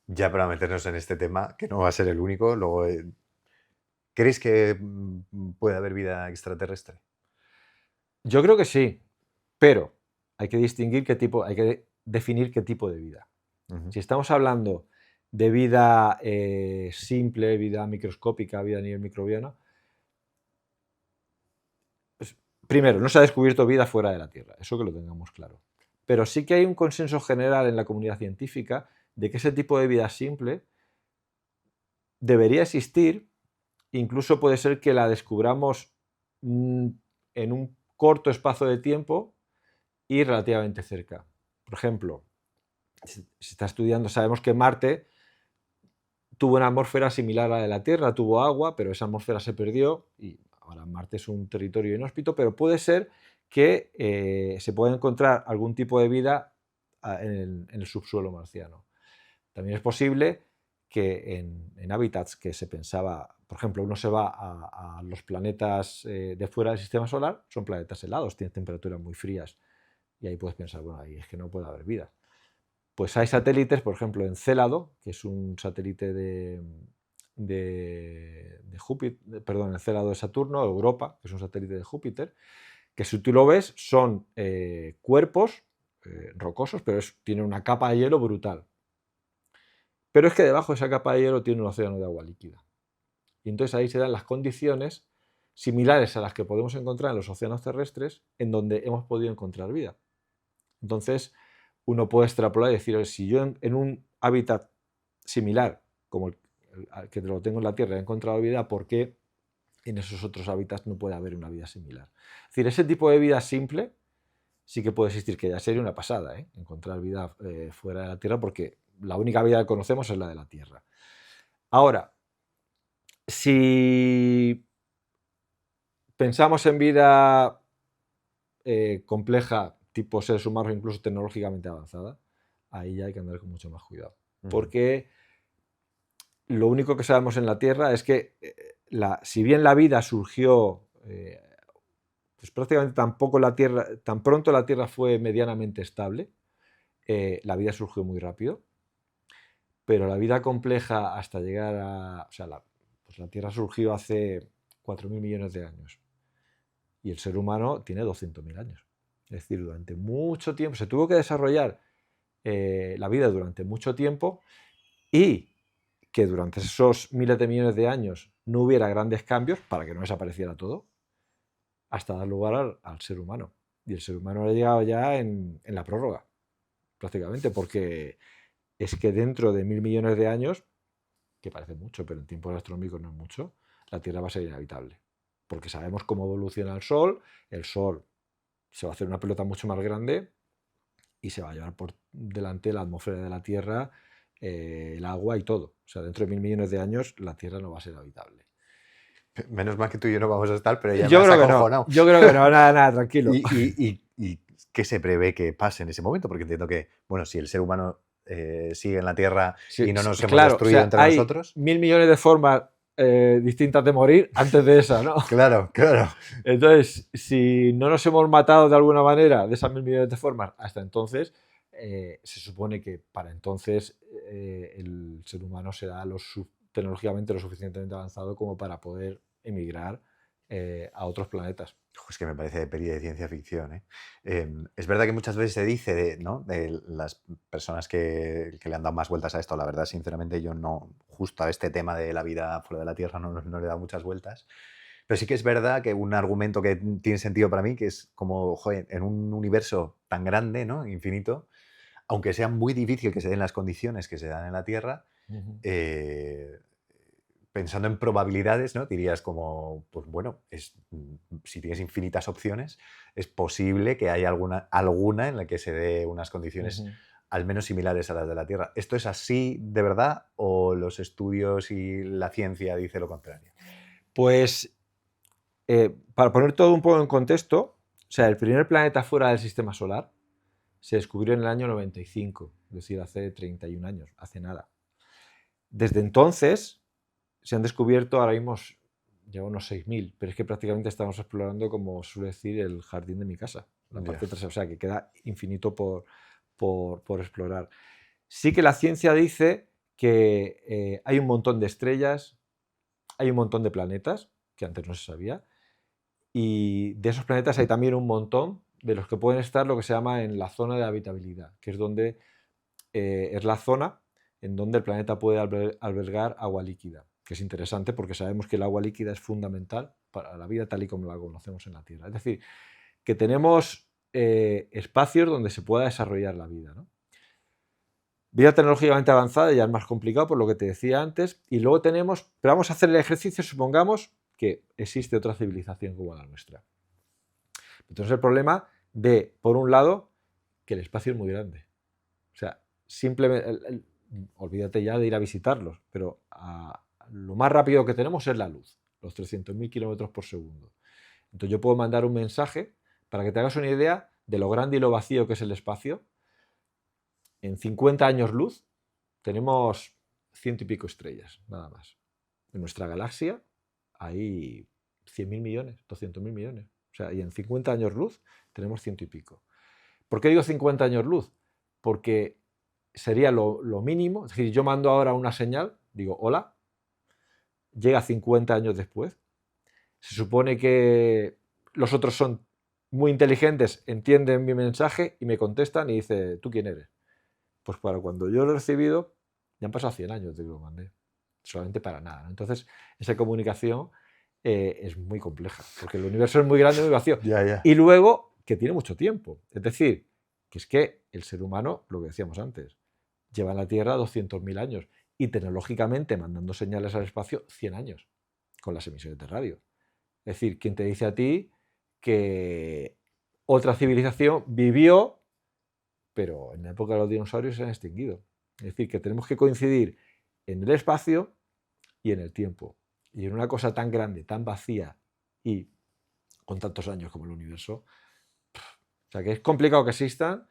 Ya para meternos en este tema, que no va a ser el único, luego, ¿creéis que puede haber vida extraterrestre? Yo creo que sí, pero hay que distinguir hay que definir qué tipo de vida. Ujú. Si estamos hablando de vida simple, vida microscópica, vida a nivel microbiano, pues, primero, no se ha descubierto vida fuera de la Tierra, eso que lo tengamos claro. Pero sí que hay un consenso general en la comunidad científica de que ese tipo de vida simple debería existir, incluso puede ser que la descubramos en un corto espacio de tiempo y relativamente cerca. Por ejemplo, se está estudiando, sabemos que Marte tuvo una atmósfera similar a la de la Tierra, tuvo agua, pero esa atmósfera se perdió y ahora Marte es un territorio inhóspito, pero puede ser que se pueda encontrar algún tipo de vida en el subsuelo marciano. También es posible que en hábitats que se pensaba, por ejemplo, uno se va a los planetas de fuera del sistema solar, son planetas helados, tienen temperaturas muy frías, y ahí puedes pensar, bueno, ahí es que no puede haber vida. Pues hay satélites, por ejemplo, Encélado, que es un satélite de Júpiter, perdón, Encélado de Saturno, Europa, que es un satélite de Júpiter, que si tú lo ves son cuerpos rocosos, pero tienen una capa de hielo brutal. Pero es que debajo de esa capa de hielo tiene un océano de agua líquida. Y entonces ahí se dan las condiciones similares a las que podemos encontrar en los océanos terrestres, en donde hemos podido encontrar vida. Entonces, uno puede extrapolar y decir, si yo en un hábitat similar, como el que lo tengo en la Tierra, he encontrado vida, ¿por qué en esos otros hábitats no puede haber una vida similar? Es decir, ese tipo de vida simple sí que puede existir, que ya sería una pasada, encontrar vida fuera de la Tierra, porque la única vida que conocemos es la de la Tierra. Ahora, si pensamos en vida compleja, tipo seres humanos, incluso tecnológicamente avanzada, ahí ya hay que andar con mucho más cuidado. Porque lo único que sabemos en la Tierra es que, si bien la vida surgió, pues prácticamente tan pronto la Tierra fue medianamente estable, la vida surgió muy rápido, pero la vida compleja hasta llegar a... O sea, pues la Tierra surgió hace 4.000 millones de años y el ser humano tiene 200.000 años. Es decir, durante mucho tiempo se tuvo que desarrollar la vida durante mucho tiempo y que durante esos miles de millones de años no hubiera grandes cambios para que no desapareciera todo, hasta dar lugar al ser humano. Y el ser humano ha llegado ya en la prórroga, prácticamente, porque es que dentro de 1.000 millones de años, que parece mucho, pero en tiempos astronómicos no es mucho, la Tierra va a ser inhabitable. Porque sabemos cómo evoluciona el Sol se va a hacer una pelota mucho más grande y se va a llevar por delante la atmósfera de la Tierra, el agua y todo. O sea, dentro de 1.000 millones de años la Tierra no va a ser habitable. Menos mal que tú y yo no vamos a estar, pero ya me Yo has creo que no, acojonado. yo creo que no, nada, tranquilo. ¿Y qué se prevé que pase en ese momento? Porque entiendo que, bueno, si el ser humano sigue en la Tierra y no nos hemos claro, destruido entre hay nosotros. 1.000 millones de formas distintas de morir antes de esa, ¿no? Claro, claro. Entonces, si no nos hemos matado de alguna manera de esas 1.000 millones de formas hasta entonces, se supone que para entonces el ser humano será tecnológicamente lo suficientemente avanzado como para poder emigrar a otros planetas. Es que me parece de peli de ciencia ficción, ¿eh? Es verdad que muchas veces se dice de las personas que le han dado más vueltas a esto. La verdad, sinceramente, yo no, justo a este tema de la vida fuera de la Tierra no le he dado muchas vueltas. Pero sí que es verdad que un argumento que tiene sentido para mí, que es como, joder, en un universo tan grande, ¿no? Infinito, aunque sea muy difícil que se den las condiciones que se dan en la Tierra, pensando en probabilidades, ¿no? Dirías como, pues bueno, si tienes infinitas opciones, es posible que haya alguna en la que se dé unas condiciones al menos similares a las de la Tierra. ¿Esto es así de verdad o los estudios y la ciencia dice lo contrario? Pues, para poner todo un poco en contexto, o sea, el primer planeta fuera del sistema solar se descubrió en el año 95, es decir, hace 31 años, hace nada. Desde entonces se han descubierto ahora mismo lleva unos 6.000, pero es que prácticamente estamos explorando, como suele decir, el jardín de mi casa, la parte trasera, o sea, que queda infinito por explorar. Sí que la ciencia dice que hay un montón de estrellas, hay un montón de planetas, que antes no se sabía, y de esos planetas hay también un montón de los que pueden estar lo que se llama en la zona de habitabilidad, que es donde es la zona en donde el planeta puede albergar agua líquida, que es interesante porque sabemos que el agua líquida es fundamental para la vida tal y como la conocemos en la Tierra. Es decir, que tenemos espacios donde se pueda desarrollar la vida, ¿no? Vida tecnológicamente avanzada ya es más complicado por lo que te decía antes, y luego tenemos, pero vamos a hacer el ejercicio, supongamos que existe otra civilización como la nuestra. Entonces el problema de, por un lado, que el espacio es muy grande. O sea, simplemente, olvídate ya de ir a visitarlos, pero lo más rápido que tenemos es la luz, los 300.000 kilómetros por segundo. Entonces yo puedo mandar un mensaje para que te hagas una idea de lo grande y lo vacío que es el espacio. En 50 años luz tenemos 100 y pico estrellas, nada más. En nuestra galaxia hay 100.000 millones, 200.000 millones. O sea, y en 50 años luz tenemos 100 y pico. ¿Por qué digo 50 años luz? Porque sería lo mínimo. Es decir, yo mando ahora una señal, digo hola, llega 50 años después. Se supone que los otros son muy inteligentes, entienden mi mensaje y me contestan y dice, ¿tú quién eres? Pues para cuando yo lo he recibido, ya han pasado 100 años de que lo mandé. Solamente para nada, ¿no? Entonces, esa comunicación es muy compleja, porque el universo es muy grande y muy vacío. Y luego, que tiene mucho tiempo. Es decir, que es que el ser humano, lo que decíamos antes, lleva en la Tierra 200.000 años y tecnológicamente mandando señales al espacio 100 años con las emisiones de radio. Es decir, ¿quién te dice a ti que otra civilización vivió, pero en la época de los dinosaurios se han extinguido? Es decir, que tenemos que coincidir en el espacio y en el tiempo. Y en una cosa tan grande, tan vacía y con tantos años como el universo, o sea que es complicado que existan,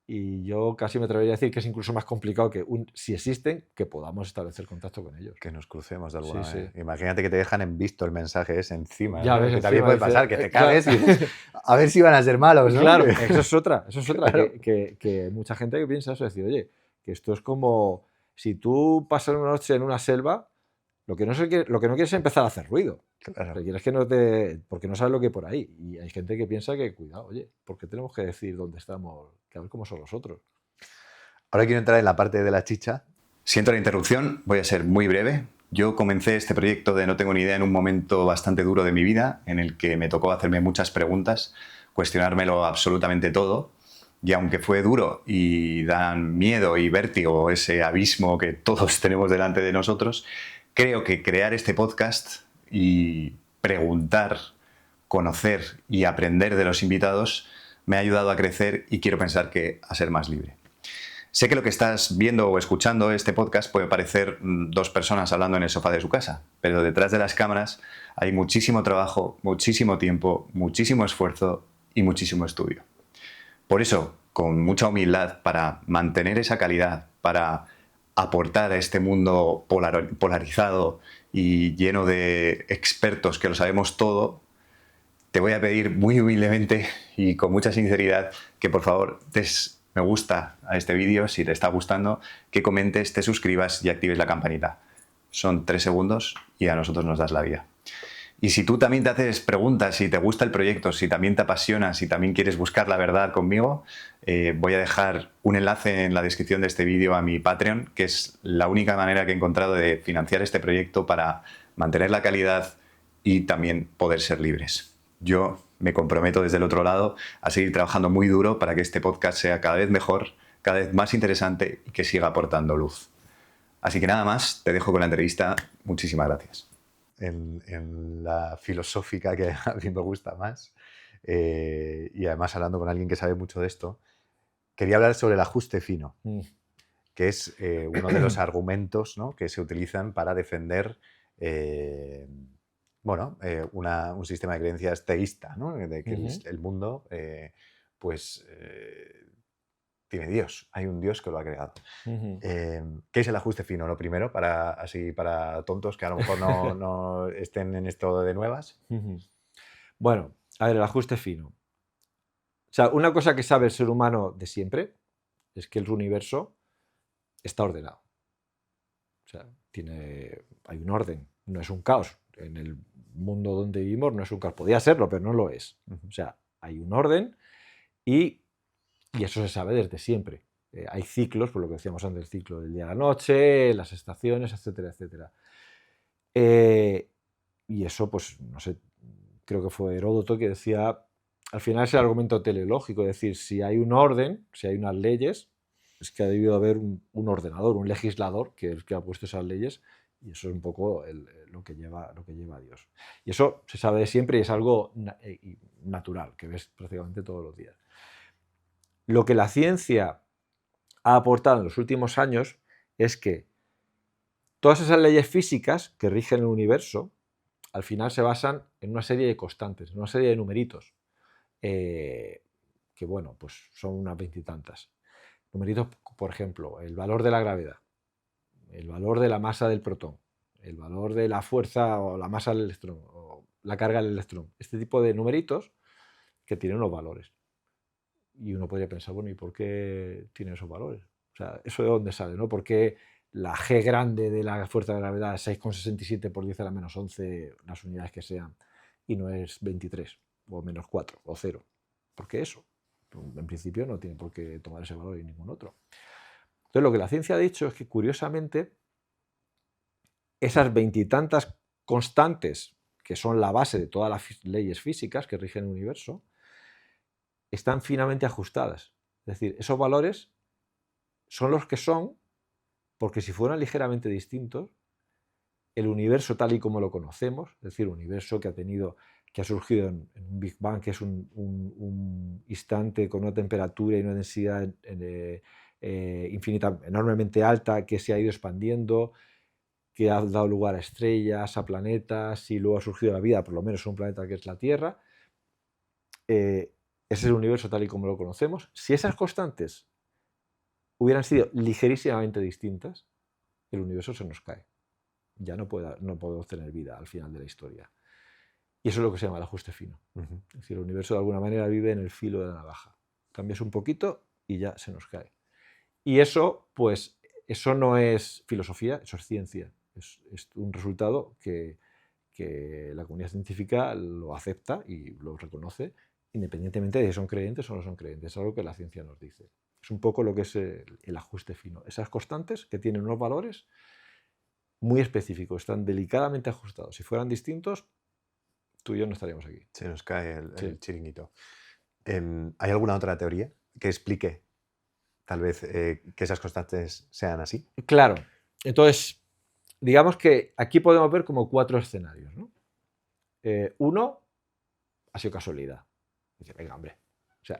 y yo casi me atrevería a decir que es incluso más complicado que, si existen, que podamos establecer contacto con ellos. Que nos crucemos de alguna Sí, manera. sí. Imagínate que te dejan en visto el mensaje ese encima. Ya ¿no? ves, Que también encima puede dice, pasar, que te claro. cagues y dices, a ver si van a ser malos, ¿no? Claro, eso es otra, Claro. que mucha gente que piensa eso, es decir, oye, que esto es como si tú pasas una noche en una selva, lo que no quieres es empezar a hacer ruido. Claro. Lo que quieres porque no sabes lo que hay por ahí. Y hay gente que piensa que, cuidado, oye, ¿por qué tenemos que decir dónde estamos? Que a ver cómo son los otros. Ahora quiero entrar en la parte de la chicha. Siento la interrupción, voy a ser muy breve. Yo comencé este proyecto de No Tengo Ni Idea en un momento bastante duro de mi vida, en el que me tocó hacerme muchas preguntas, cuestionármelo absolutamente todo. Y aunque fue duro y dan miedo y vértigo ese abismo que todos tenemos delante de nosotros, creo que crear este podcast y preguntar, conocer y aprender de los invitados me ha ayudado a crecer y quiero pensar que a ser más libre. Sé que lo que estás viendo o escuchando este podcast puede parecer dos personas hablando en el sofá de su casa, pero detrás de las cámaras hay muchísimo trabajo, muchísimo tiempo, muchísimo esfuerzo y muchísimo estudio. Por eso, con mucha humildad, para mantener esa calidad, para aportar a este mundo polarizado y lleno de expertos que lo sabemos todo, te voy a pedir muy humildemente y con mucha sinceridad que por favor des me gusta a este vídeo si te está gustando, que comentes, te suscribas y actives la campanita. Son 3 segundos y a nosotros nos das la vida. Y si tú también te haces preguntas, si te gusta el proyecto, si también te apasiona, si también quieres buscar la verdad conmigo, voy a dejar un enlace en la descripción de este vídeo a mi Patreon, que es la única manera que he encontrado de financiar este proyecto para mantener la calidad y también poder ser libres. Yo me comprometo desde el otro lado a seguir trabajando muy duro para que este podcast sea cada vez mejor, cada vez más interesante y que siga aportando luz. Así que nada más, te dejo con la entrevista. Muchísimas gracias. En la filosófica que a mí me gusta más, y además hablando con alguien que sabe mucho de esto, quería hablar sobre el ajuste fino, que es uno de los argumentos, ¿no?, que se utilizan para defender un sistema de creencias teísta, ¿no?, de que el mundo tiene Dios, hay un Dios que lo ha creado. Ujú. ¿Qué es el ajuste fino? Lo primero, así para tontos que a lo mejor no estén en esto de nuevas. Ujú. Bueno, a ver, el ajuste fino. O sea, una cosa que sabe el ser humano de siempre es que el universo está ordenado. O sea, hay un orden, no es un caos. En el mundo donde vivimos no es un caos. Podría serlo, pero no lo es. O sea, hay un orden y eso se sabe desde siempre. Hay ciclos, por lo que decíamos antes, el ciclo del día a la noche, las estaciones, etcétera, etcétera. Y eso, pues, no sé, creo que fue Heródoto que decía, al final es el argumento teleológico, es decir, si hay un orden, si hay unas leyes, es que ha debido haber un ordenador, un legislador, que es el que ha puesto esas leyes, y eso es un poco lo que lleva a Dios. Y eso se sabe de siempre y es algo natural, que ves prácticamente todos los días. Lo que la ciencia ha aportado en los últimos años es que todas esas leyes físicas que rigen el universo, al final se basan en una serie de constantes, en una serie de numeritos, que bueno, pues son unas veintitantas. Numeritos, por ejemplo, el valor de la gravedad, el valor de la masa del protón, el valor de la fuerza o la masa del electrón, o la carga del electrón. Este tipo de numeritos que tienen unos valores. Y uno podría pensar, bueno, ¿y por qué tiene esos valores? O sea, ¿eso de dónde sale, no? ¿Por qué la G grande de la fuerza de gravedad es 6,67 por 10 a la menos 11, las unidades que sean, y no es 23, o menos 4, o 0? ¿Por qué eso? En principio no tiene por qué tomar ese valor y ningún otro. Entonces, lo que la ciencia ha dicho es que, curiosamente, esas veintitantas constantes, que son la base de todas las leyes físicas que rigen el universo, están finamente ajustadas. Es decir, esos valores son los que son, porque si fueran ligeramente distintos, el universo tal y como lo conocemos, es decir, un universo que ha surgido en un Big Bang, que es un instante con una temperatura y una densidad infinita, enormemente alta, que se ha ido expandiendo, que ha dado lugar a estrellas, a planetas, y luego ha surgido la vida, por lo menos un planeta que es la Tierra. Ese es el universo tal y como lo conocemos. Si esas constantes hubieran sido ligerísimamente distintas, el universo se nos cae. Ya no podemos tener vida al final de la historia. Y eso es lo que se llama el ajuste fino. Es decir, el universo de alguna manera vive en el filo de la navaja. Cambias un poquito y ya se nos cae. Y eso, pues, eso no es filosofía, eso es ciencia. Es un resultado que la comunidad científica lo acepta y lo reconoce, independientemente de si son creyentes o no son creyentes. Es algo que la ciencia nos dice. Es un poco lo que es el ajuste fino. Esas constantes que tienen unos valores muy específicos, están delicadamente ajustados. Si fueran distintos, tú y yo no estaríamos aquí. Se nos cae el Sí. chiringuito. ¿Hay alguna otra teoría que explique, tal vez, que esas constantes sean así? Claro. Entonces, digamos que aquí podemos ver como 4 escenarios, ¿no? Uno ha sido casualidad. Dice, venga, hombre. O sea,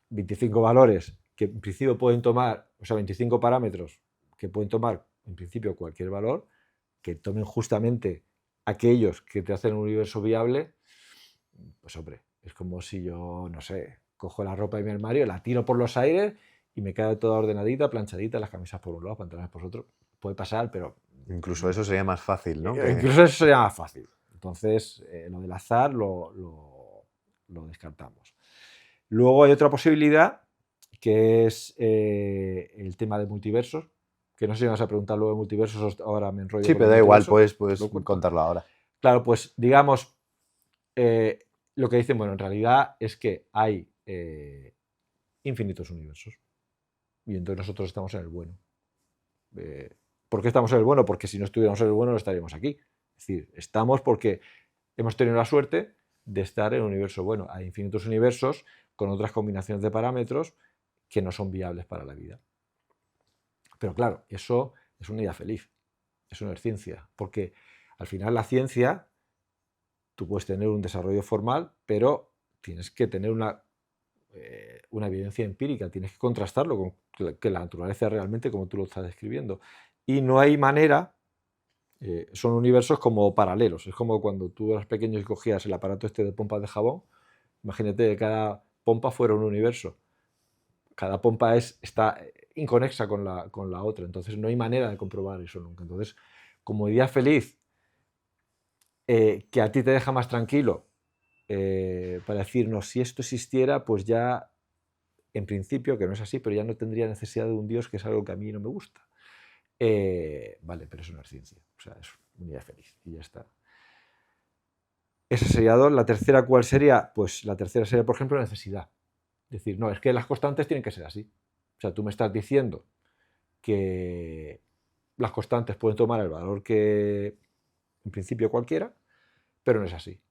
25 valores que en principio pueden tomar, o sea, 25 parámetros que pueden tomar en principio cualquier valor, que tomen justamente aquellos que te hacen un universo viable, pues hombre, es como si yo, no sé, cojo la ropa de mi armario, la tiro por los aires y me queda toda ordenadita, planchadita, las camisas por un lado, pantalones por otro. Puede pasar, pero... Incluso eso sería más fácil, ¿no? Incluso eso sería más fácil. Entonces, lo del azar lo descartamos. Luego hay otra posibilidad, que es el tema de multiversos, que no sé si me vas a preguntar luego de multiversos, ahora me enrollo. Sí, con pero el da igual, multiverso. puedes contarlo ahora. Claro, pues digamos, lo que dicen, bueno, en realidad es que hay infinitos universos y entonces nosotros estamos en el bueno. ¿Por qué estamos en el bueno? Porque si no estuviéramos en el bueno no estaríamos aquí. Es decir, estamos porque hemos tenido la suerte de estar en un universo bueno. Hay infinitos universos con otras combinaciones de parámetros que no son viables para la vida. Pero claro, eso es una idea feliz, eso no es ciencia, porque al final la ciencia, tú puedes tener un desarrollo formal, pero tienes que tener una evidencia empírica, tienes que contrastarlo con que la naturaleza realmente como tú lo estás describiendo. Y no hay manera, son universos como paralelos, es como cuando tú eras pequeño y cogías el aparato este de pompas de jabón, imagínate que cada pompa fuera un universo. cada pompa está inconexa con la otra, entonces no hay manera de comprobar eso nunca. Entonces, como idea feliz, que a ti te deja más tranquilo, para decir, no, si esto existiera, pues ya, en principio, que no es así, pero ya no tendría necesidad de un Dios, que es algo que a mí no me gusta. Vale, pero eso no es ciencia, o sea, es una idea feliz y ya está. Esa sería dos. La tercera, ¿cuál sería? Pues la tercera sería, por ejemplo, necesidad. Es decir, no, es que las constantes tienen que ser así. O sea, tú me estás diciendo que las constantes pueden tomar el valor que, en principio, cualquiera, pero no es así.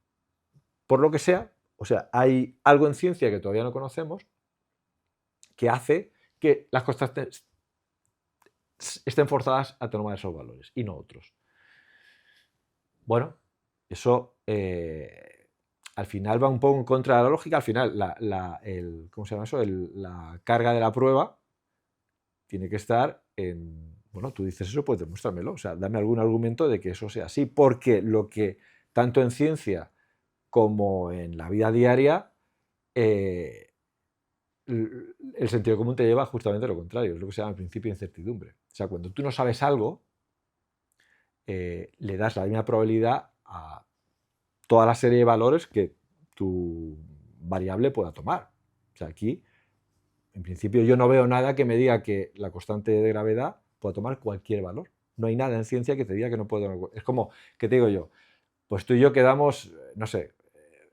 Por lo que sea, o sea, hay algo en ciencia que todavía no conocemos que hace que las constantes estén forzadas a tomar esos valores y no otros. Bueno, eso al final va un poco en contra de la lógica. Al final, ¿cómo se llama eso? La carga de la prueba tiene que estar en, bueno, tú dices eso, pues demuéstramelo. O sea, dame algún argumento de que eso sea así, porque lo que tanto en ciencia como en la vida diaria, el sentido común te lleva justamente a lo contrario, es lo que se llama el principio de incertidumbre. O sea, cuando tú no sabes algo, le das la misma probabilidad a toda la serie de valores que tu variable pueda tomar. O sea, aquí, en principio, yo no veo nada que me diga que la constante de gravedad pueda tomar cualquier valor. No hay nada en ciencia que te diga que no puede tomar. Es como, ¿qué te digo yo? Pues tú y yo quedamos, no sé,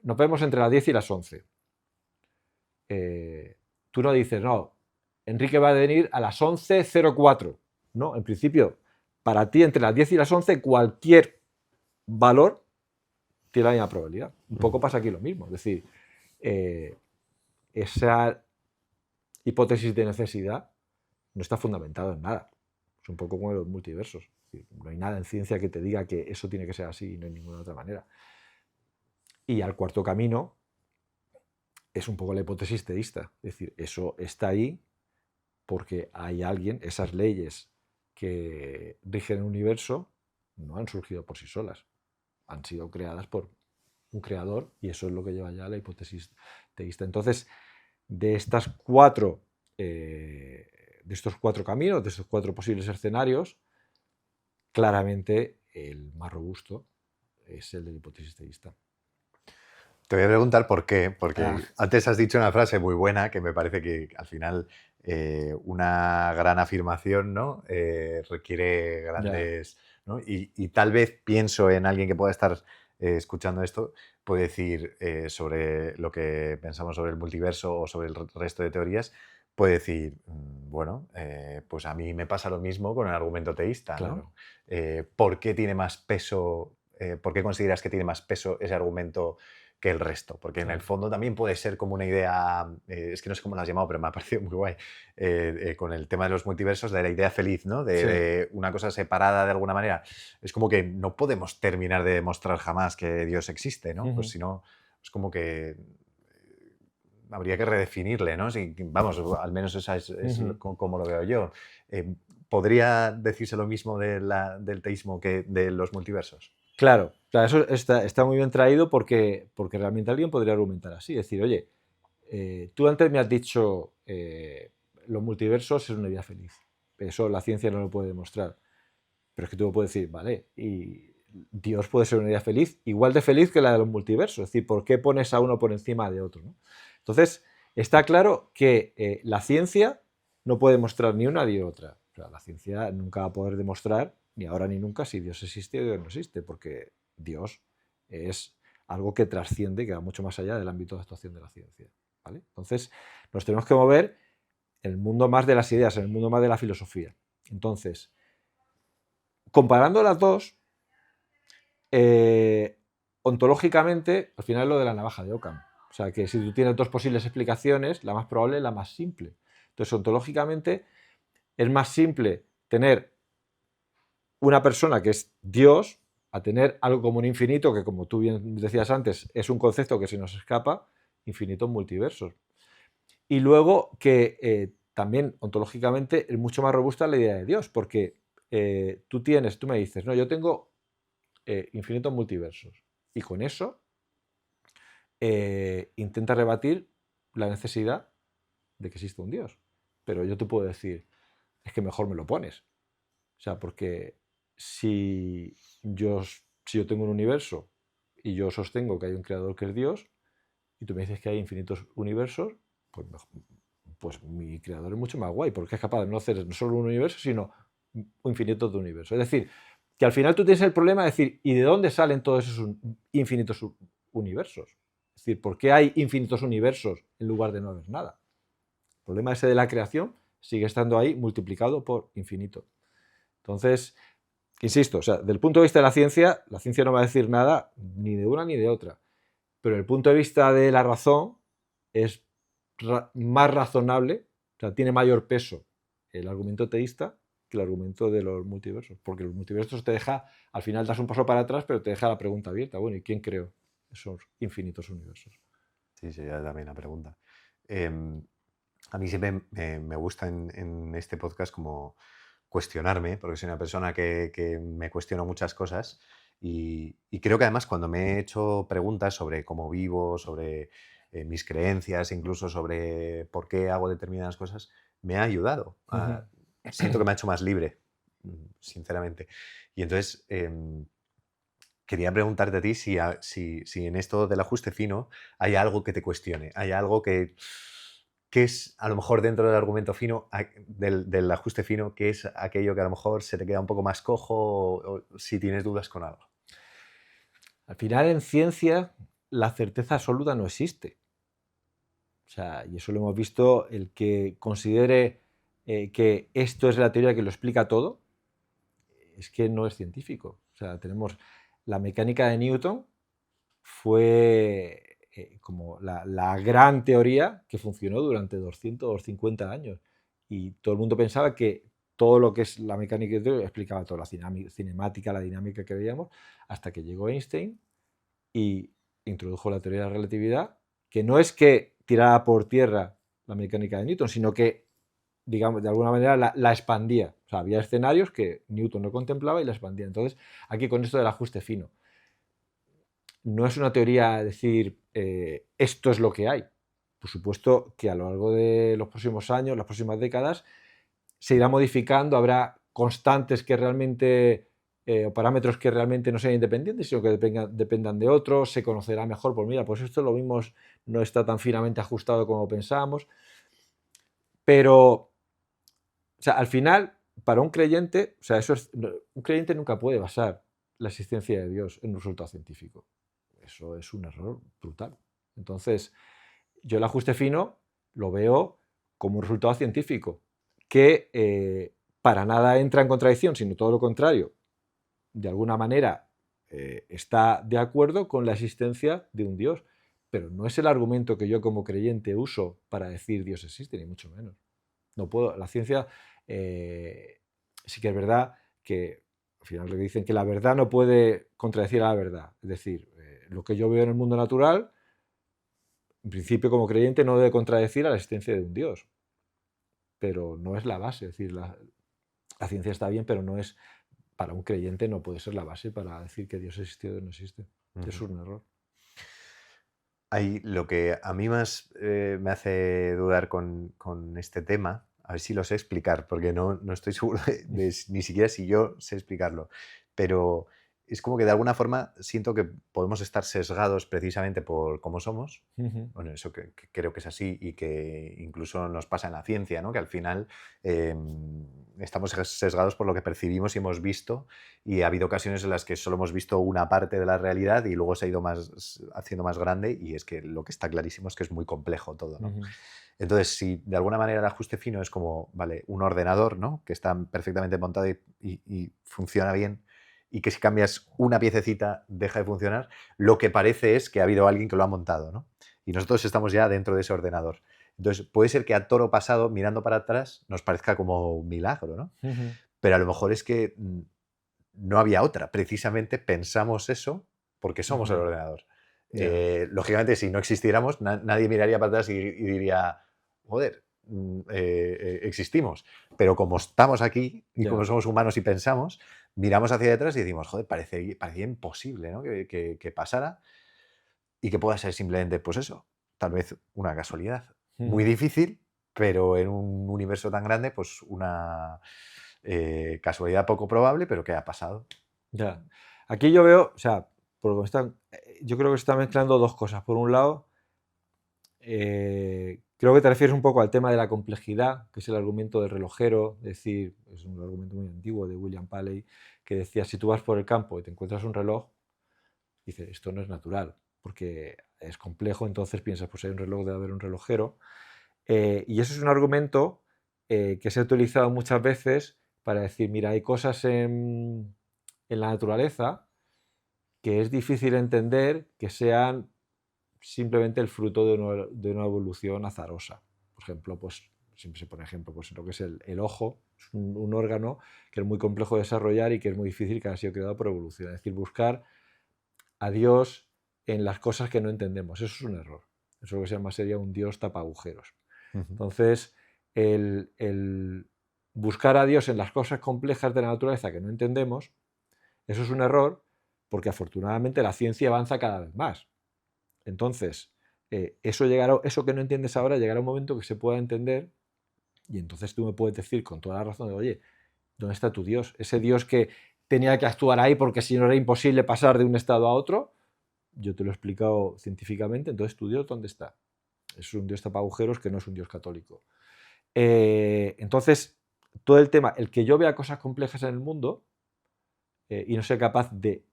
nos vemos entre las 10 y las 11. Tú no dices, no, Enrique va a venir a las 11:04. No, en principio, para ti, entre las 10 y las 11, cualquier valor tiene la misma probabilidad. Un poco pasa aquí lo mismo. Es decir, esa hipótesis de necesidad no está fundamentada en nada. Es un poco como los multiversos. Es decir, no hay nada en ciencia que te diga que eso tiene que ser así y no hay ninguna otra manera. Y al cuarto camino es un poco la hipótesis teísta. Es decir, eso está ahí porque hay alguien, esas leyes que rigen el universo no han surgido por sí solas. Han sido creadas por un creador y eso es lo que lleva ya a la hipótesis teísta. Entonces, de estos cuatro caminos, de estos cuatro posibles escenarios, claramente el más robusto es el de la hipótesis teísta. Te voy a preguntar por qué, porque antes has dicho una frase muy buena que me parece que al final una gran afirmación, ¿no? Requiere grandes... ¿no? Y tal vez pienso en alguien que pueda estar escuchando esto, puede decir sobre lo que pensamos sobre el multiverso o sobre el resto de teorías, puede decir, bueno, pues a mí me pasa lo mismo con el argumento teísta, ¿no? Claro. ¿Por qué tiene más peso, por qué consideras que tiene más peso ese argumento que el resto? Porque en el fondo también puede ser como una idea, es que no sé cómo lo has llamado, pero me ha parecido muy guay, con el tema de los multiversos, de la idea feliz, ¿no? De una cosa separada de alguna manera. Es como que no podemos terminar de demostrar jamás que Dios existe, ¿no? Pues si no, es como que habría que redefinirle, ¿no? Si, vamos, al menos esa es como lo veo yo. ¿Podría decirse lo mismo del teísmo que de los multiversos? Claro, eso está muy bien traído porque realmente alguien podría argumentar así, decir, oye, tú antes me has dicho los multiversos es una idea feliz, eso la ciencia no lo puede demostrar, pero es que tú me puedes decir, vale, y Dios puede ser una idea feliz, igual de feliz que la de los multiversos, es decir, ¿por qué pones a uno por encima de otro? ¿No? Entonces, está claro que la ciencia no puede demostrar ni una ni otra. O sea, la ciencia nunca va a poder demostrar, ni ahora ni nunca, si Dios existe o Dios no existe, porque Dios es algo que trasciende, que va mucho más allá del ámbito de actuación de la ciencia. ¿Vale? Entonces, nos tenemos que mover en el mundo más de las ideas, en el mundo más de la filosofía. Entonces, comparando las dos, ontológicamente, al final es lo de la navaja de Occam. O sea, que si tú tienes dos posibles explicaciones, la más probable es la más simple. Entonces, ontológicamente, es más simple tener una persona que es Dios a tener algo como un infinito, que como tú bien decías antes, es un concepto que se nos escapa, infinitos multiversos. Y luego que también ontológicamente es mucho más robusta la idea de Dios, porque tú me dices, no, yo tengo infinitos multiversos. Y con eso intenta rebatir la necesidad de que exista un Dios. pero yo te puedo decir, es que mejor me lo pones. O sea, porque si yo tengo un universo y yo sostengo que hay un creador que es Dios, y tú me dices que hay infinitos universos, pues mi creador es mucho más guay, porque es capaz de no hacer no solo un universo, sino infinitos de universos. Es decir, que al final tú tienes el problema de decir, ¿y de dónde salen todos esos infinitos universos? Es decir, ¿por qué hay infinitos universos en lugar de no haber nada? El problema ese de la creación sigue estando ahí multiplicado por infinito. Entonces, insisto, o sea, del punto de vista de la ciencia no va a decir nada ni de una ni de otra. Pero desde el punto de vista de la razón es más razonable, o sea, tiene mayor peso el argumento teísta que el argumento de los multiversos, porque los multiversos te deja, al final das un paso para atrás, pero te deja la pregunta abierta, bueno, ¿y quién creó esos infinitos universos? Sí, sería también la pregunta. A mí siempre me gusta en este podcast como cuestionarme, porque soy una persona que me cuestiono muchas cosas y creo que además cuando me he hecho preguntas sobre cómo vivo, sobre mis creencias, incluso sobre por qué hago determinadas cosas, me ha ayudado. Siento que me ha hecho más libre, sinceramente. Y entonces quería preguntarte a ti si en esto del ajuste fino hay algo que te cuestione, hay algo que es a lo mejor dentro del argumento fino, del ajuste fino, que es aquello que a lo mejor se te queda un poco más cojo o si tienes dudas con algo. Al final, en ciencia, la certeza absoluta no existe. O sea, y eso lo hemos visto, el que considere que esto es la teoría que lo explica todo, es que no es científico. O sea, tenemos la mecánica de Newton, fue como la gran teoría que funcionó durante 250 años. Y todo el mundo pensaba que todo lo que es la mecánica de Newton explicaba todo, la cinemática, la dinámica que veíamos, hasta que llegó Einstein y introdujo la teoría de la relatividad, que no es que tirara por tierra la mecánica de Newton, sino que, digamos, de alguna manera la expandía. O sea, había escenarios que Newton no contemplaba y la expandía. Entonces, aquí con esto del ajuste fino, no es una teoría decir esto es lo que hay. Por supuesto que a lo largo de los próximos años, las próximas décadas, se irá modificando, habrá constantes que realmente o parámetros que realmente no sean independientes, sino que dependan de otros, se conocerá mejor, pues mira, pues esto lo mismos no está tan finamente ajustado como pensábamos, pero o sea, al final, para un creyente, o sea, un creyente nunca puede basar la existencia de Dios en un resultado científico. Eso es un error brutal. Entonces, yo el ajuste fino lo veo como un resultado científico que para nada entra en contradicción, sino todo lo contrario. De alguna manera está de acuerdo con la existencia de un Dios, pero no es el argumento que yo como creyente uso para decir Dios existe, ni mucho menos. No puedo, la ciencia sí que es verdad que al final lo que dicen que la verdad no puede contradecir a la verdad. Es decir, lo que yo veo en el mundo natural, en principio como creyente no debe contradecir a la existencia de un Dios, pero no es la base. Es decir, la ciencia está bien, pero no es, para un creyente no puede ser la base para decir que Dios existe o no existe. Es un error. Hay lo que a mí más me hace dudar con este tema, a ver si lo sé explicar, porque no estoy seguro ni siquiera si yo sé explicarlo, pero es como que de alguna forma siento que podemos estar sesgados precisamente por cómo somos. Bueno, eso que creo que es así y que incluso nos pasa en la ciencia, ¿no? Que al final estamos sesgados por lo que percibimos y hemos visto, y ha habido ocasiones en las que solo hemos visto una parte de la realidad y luego se ha ido haciendo más grande, y es que lo que está clarísimo es que es muy complejo todo, ¿no? Entonces, si de alguna manera el ajuste fino es como, vale, un ordenador, ¿no? Que está perfectamente montado y funciona bien, y que si cambias una piececita deja de funcionar, lo que parece es que ha habido alguien que lo ha montado, ¿no? Y nosotros estamos ya dentro de ese ordenador. Entonces, puede ser que a toro pasado, mirando para atrás, nos parezca como un milagro, ¿no? Pero a lo mejor es que no había otra. Precisamente pensamos eso porque somos el ordenador. Lógicamente, si no existiéramos, nadie miraría para atrás y diría, joder, existimos. Pero como estamos aquí y como somos humanos y pensamos, miramos hacia detrás y decimos, joder, parecía imposible, ¿no? que pasara, y que pueda ser simplemente, pues eso, tal vez una casualidad. Muy difícil, pero en un universo tan grande, pues una casualidad poco probable, pero que ha pasado. Ya. Aquí yo veo, o sea, yo creo que se están mezclando dos cosas. Por un lado, creo que te refieres un poco al tema de la complejidad, que es el argumento del relojero, es decir, es un argumento muy antiguo de William Paley, que decía, si tú vas por el campo y te encuentras un reloj, dices, esto no es natural, porque es complejo, entonces piensas, pues hay un reloj, debe haber un relojero. Y eso es un argumento que se ha utilizado muchas veces para decir, mira, hay cosas en la naturaleza que es difícil entender que sean simplemente el fruto de una evolución azarosa. Por ejemplo, pues siempre se pone ejemplo, pues lo que es el ojo, es un órgano que es muy complejo de desarrollar y que es muy difícil que haya sido creado por evolución. Es decir, buscar a Dios en las cosas que no entendemos. Eso es un error. Eso lo que se llama sería un Dios tapa agujeros. Entonces, el buscar a Dios en las cosas complejas de la naturaleza que no entendemos, eso es un error porque afortunadamente la ciencia avanza cada vez más. Entonces, eso que no entiendes ahora llegará un momento que se pueda entender y entonces tú me puedes decir con toda la razón de, oye, ¿dónde está tu Dios? Ese Dios que tenía que actuar ahí porque si no era imposible pasar de un estado a otro, yo te lo he explicado científicamente, entonces tu Dios, ¿dónde está? Es un Dios tapagujeros que no es un Dios católico. Entonces, todo el tema, el que yo vea cosas complejas en el mundo y no sea capaz de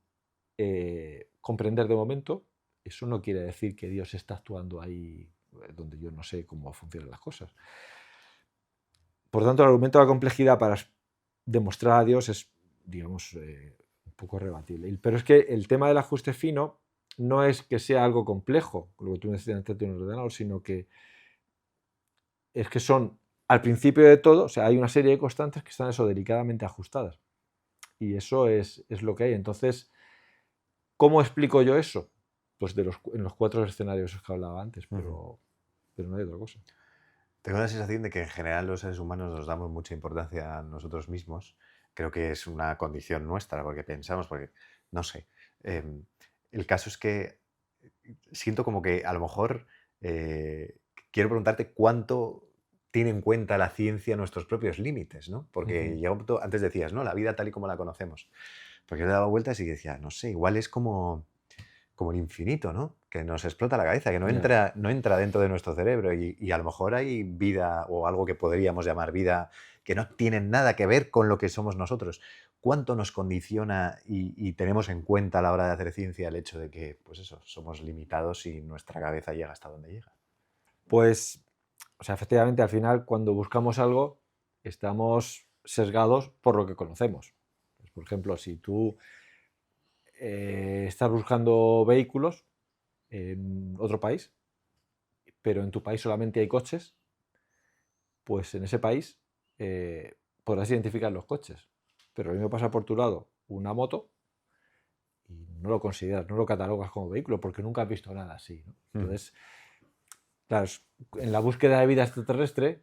comprender de momento, eso no quiere decir que Dios está actuando ahí donde yo no sé cómo funcionan las cosas. Por tanto, el argumento de la complejidad para demostrar a Dios es, digamos, un poco rebatible. Pero es que el tema del ajuste fino no es que sea algo complejo, lo que tú necesitas en un ordenador, sino que es que son, al principio de todo, o sea, hay una serie de constantes que están eso delicadamente ajustadas. Y eso es lo que hay. Entonces, ¿cómo explico yo eso? Pues en los 4 escenarios que hablaba antes, pero no hay otra cosa. Tengo la sensación de que en general los seres humanos nos damos mucha importancia a nosotros mismos. Creo que es una condición nuestra, porque pensamos, porque no sé. El caso es que siento como que a lo mejor quiero preguntarte cuánto tiene en cuenta la ciencia nuestros propios límites, ¿no? Porque llega un punto, antes decías, ¿no? La vida tal y como la conocemos. Porque yo le daba vueltas y decía, no sé, igual es como el infinito, ¿no? Que nos explota la cabeza, que no Ya. entra dentro de nuestro cerebro y a lo mejor hay vida o algo que podríamos llamar vida que no tiene nada que ver con lo que somos nosotros. ¿Cuánto nos condiciona y tenemos en cuenta a la hora de hacer ciencia el hecho de que, pues eso, somos limitados y nuestra cabeza llega hasta donde llega? Pues, o sea, efectivamente, al final, cuando buscamos algo, estamos sesgados por lo que conocemos. Pues, por ejemplo, si tú estás buscando vehículos en otro país, pero en tu país solamente hay coches, pues en ese país podrás identificar los coches. Pero a mí me pasa por tu lado una moto y no lo consideras, no lo catalogas como vehículo porque nunca has visto nada así, ¿no? Entonces, claro, en la búsqueda de vida extraterrestre,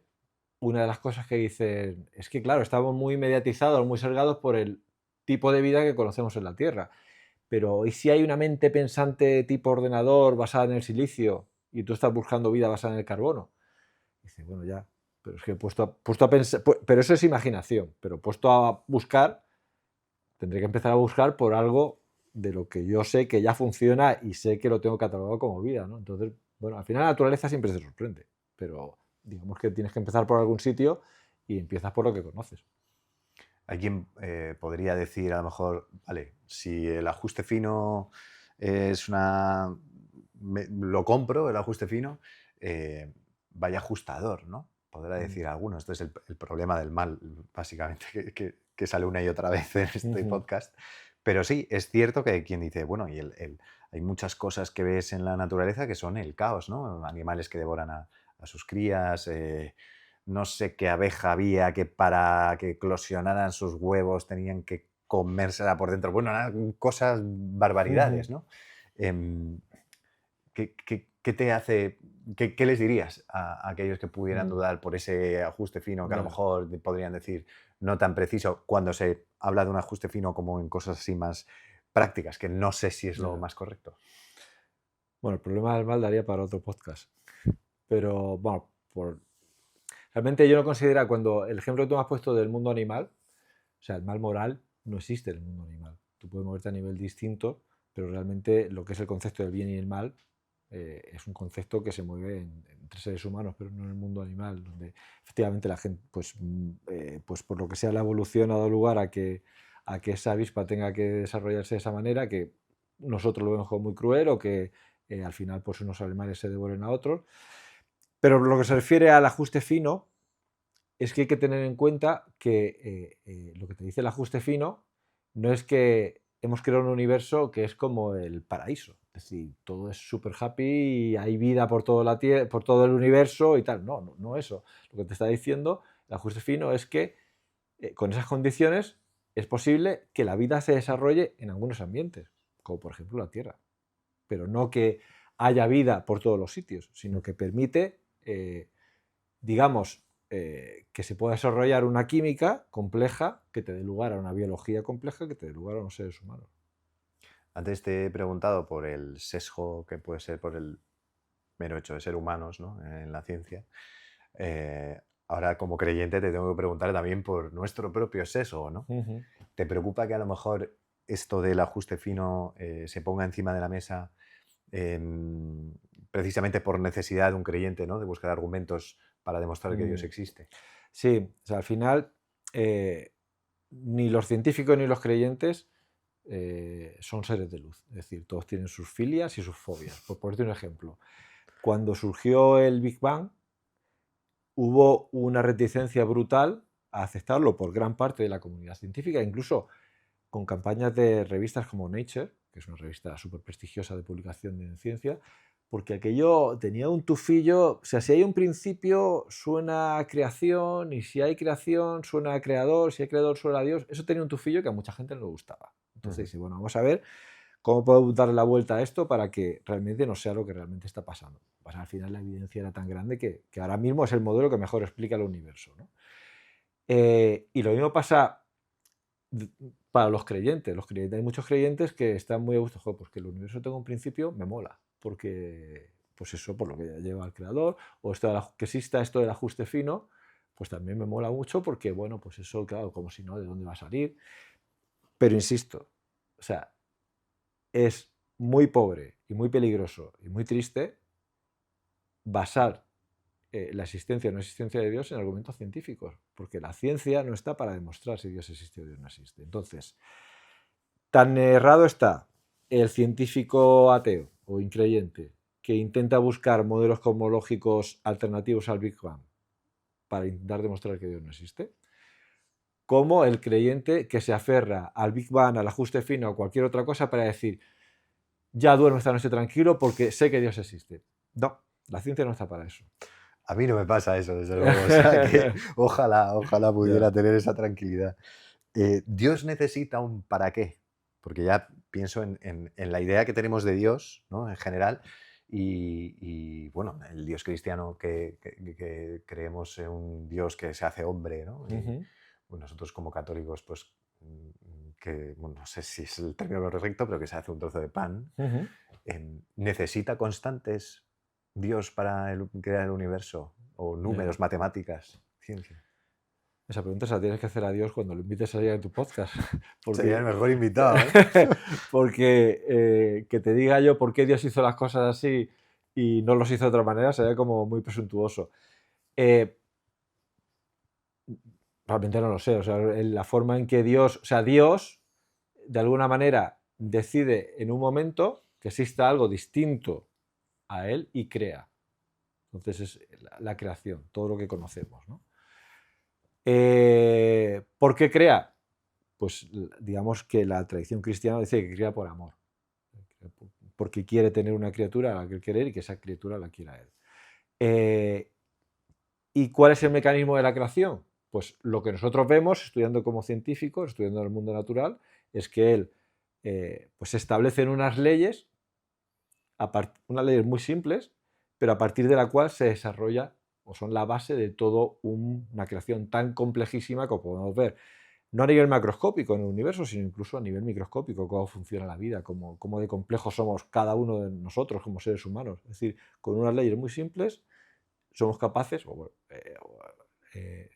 una de las cosas que dicen es que, claro, estamos muy mediatizados, muy sesgados por el tipo de vida que conocemos en la Tierra. Pero ¿y si hay una mente pensante tipo ordenador basada en el silicio y tú estás buscando vida basada en el carbono? Dice, bueno, ya, pero es que puesto a pensar, pero eso es imaginación, pero puesto a buscar, tendré que empezar a buscar por algo de lo que yo sé que ya funciona y sé que lo tengo catalogado como vida, ¿no? Entonces, bueno, al final la naturaleza siempre se sorprende, pero digamos que tienes que empezar por algún sitio y empiezas por lo que conoces. Alguien podría decir a lo mejor, vale, si el ajuste fino es lo compro, el ajuste fino, vaya ajustador, ¿no? Podrá decir alguno. Esto es el problema del mal, básicamente, que sale una y otra vez en este podcast. Pero sí, es cierto que hay quien dice, bueno, hay muchas cosas que ves en la naturaleza que son el caos, ¿no? Animales que devoran a sus crías, no sé qué abeja había que para que eclosionaran sus huevos tenían que comérsela por dentro. Bueno, eran cosas, barbaridades, ¿no? ¿Qué te hace, qué les dirías a aquellos que pudieran dudar por ese ajuste fino que a lo Ya. mejor podrían decir no tan preciso cuando se habla de un ajuste fino como en cosas así más prácticas, que no sé si es lo Ya. más correcto? Bueno, el problema del mal daría para otro podcast. Pero, bueno, Realmente yo no considero, cuando el ejemplo que tú me has puesto del mundo animal, o sea, el mal moral no existe en el mundo animal. Tú puedes moverte a nivel distinto, pero realmente lo que es el concepto del bien y el mal es un concepto que se mueve entre seres humanos, pero no en el mundo animal, donde efectivamente la gente, pues por lo que sea la evolución ha dado lugar a que esa avispa tenga que desarrollarse de esa manera, que nosotros lo vemos como muy cruel o que al final pues unos animales se devoren a otros. Pero lo que se refiere al ajuste fino es que hay que tener en cuenta que lo que te dice el ajuste fino no es que hemos creado un universo que es como el paraíso. Es decir, todo es súper happy y hay vida por, por todo el universo y tal. No, no, no eso. Lo que te está diciendo el ajuste fino es que con esas condiciones es posible que la vida se desarrolle en algunos ambientes, como por ejemplo la Tierra. Pero no que haya vida por todos los sitios, sino que permite, digamos, que se pueda desarrollar una química compleja que te dé lugar a una biología compleja que te dé lugar a unos seres humanos. Antes te he preguntado por el sesgo que puede ser por el mero hecho de ser humanos, ¿no?, en la ciencia. Ahora, como creyente, te tengo que preguntar también por nuestro propio sesgo, ¿no? ¿Te preocupa que a lo mejor esto del ajuste fino se ponga encima de la mesa precisamente por necesidad de un creyente, ¿no?, de buscar argumentos para demostrar que Dios existe? Sí, o sea, al final ni los científicos ni los creyentes son seres de luz. Es decir, todos tienen sus filias y sus fobias. Por ponerte un ejemplo, cuando surgió el Big Bang, hubo una reticencia brutal a aceptarlo por gran parte de la comunidad científica, incluso con campañas de revistas como Nature, que es una revista súper prestigiosa de publicación de ciencia, porque aquello tenía un tufillo. O sea, si hay un principio, suena a creación, y si hay creación, suena a creador, si hay creador, suena a Dios. Eso tenía un tufillo que a mucha gente no le gustaba. Entonces, bueno, vamos a ver cómo podemos darle la vuelta a esto para que realmente no sea lo que realmente está pasando. Pues al final la evidencia era tan grande que ahora mismo es el modelo que mejor explica el universo, ¿no? Y lo mismo pasa para los creyentes. Hay muchos creyentes que están muy a gusto. Pues que el universo tenga un principio me mola, porque pues eso, por lo que ya lleva al creador, o que exista esto del ajuste fino, pues también me mola mucho porque, bueno, pues eso, claro, como si no, ¿de dónde va a salir? Pero insisto, o sea, es muy pobre y muy peligroso y muy triste basar la existencia o no existencia de Dios en argumentos científicos, porque la ciencia no está para demostrar si Dios existe o Dios no existe. Entonces, tan errado está el científico ateo o increyente que intenta buscar modelos cosmológicos alternativos al Big Bang para intentar demostrar que Dios no existe, como el creyente que se aferra al Big Bang, al ajuste fino o cualquier otra cosa para decir, ya duermo esta noche tranquilo porque sé que Dios existe. No, la ciencia no está para eso. A mí no me pasa eso, desde luego. O sea, que ojalá pudiera tener esa tranquilidad. ¿Dios necesita un para qué? Porque ya pienso en la idea que tenemos de Dios, ¿no?, en general, y, bueno, el Dios cristiano que creemos en un Dios que se hace hombre, ¿no? Y bueno, nosotros como católicos, pues, que bueno, no sé si es el término correcto, pero que se hace un trozo de pan. ¿Necesita constantes Dios para crear el universo? ¿O números, matemáticas, ciencia? Esa pregunta se la tienes que hacer a Dios cuando lo invites a ir a tu podcast. Sería el mejor invitado, ¿eh? Porque que te diga yo por qué Dios hizo las cosas así y no los hizo de otra manera sería como muy presuntuoso. Realmente no lo sé. O sea, la forma en que Dios, de alguna manera decide en un momento que exista algo distinto a Él y crea. Entonces es la creación, todo lo que conocemos, ¿no? ¿Por qué crea? Pues digamos que la tradición cristiana dice que crea por amor, porque quiere tener una criatura a la que querer y que esa criatura la quiera él. ¿Y cuál es el mecanismo de la creación? Pues lo que nosotros vemos, estudiando como científicos, estudiando el mundo natural, es que él pues establece unas leyes muy simples, pero a partir de la cual se desarrolla o son la base de toda una creación tan complejísima como podemos ver, no a nivel macroscópico en el universo, sino incluso a nivel microscópico, cómo funciona la vida, cómo de complejos somos cada uno de nosotros como seres humanos. Es decir, con unas leyes muy simples somos capaces,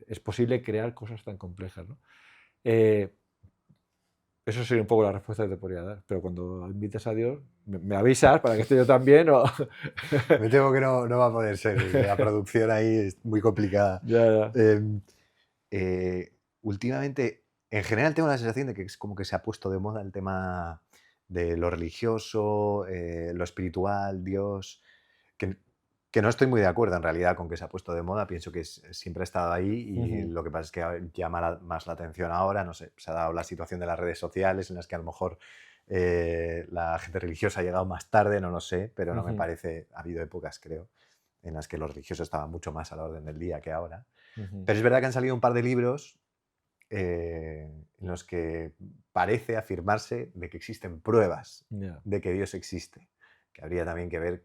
es posible crear cosas tan complejas, ¿no? Eso sería un poco la respuesta que te podría dar. Pero cuando invites a Dios, me avisas para que esté yo también. O... Me temo que no va a poder ser. La producción ahí es muy complicada. Ya. Últimamente, en general tengo la sensación de que es como que se ha puesto de moda el tema de lo religioso, lo espiritual, Dios, que, que no estoy muy de acuerdo en realidad con que se ha puesto de moda. Pienso que siempre ha estado ahí y lo que pasa es que llama más la atención ahora. No sé, se ha dado la situación de las redes sociales en las que a lo mejor la gente religiosa ha llegado más tarde, no lo sé, pero no me parece, ha habido épocas, creo, en las que los religiosos estaban mucho más a la orden del día que ahora. Pero es verdad que han salido un par de libros en los que parece afirmarse de que existen pruebas de que Dios existe, que habría también que ver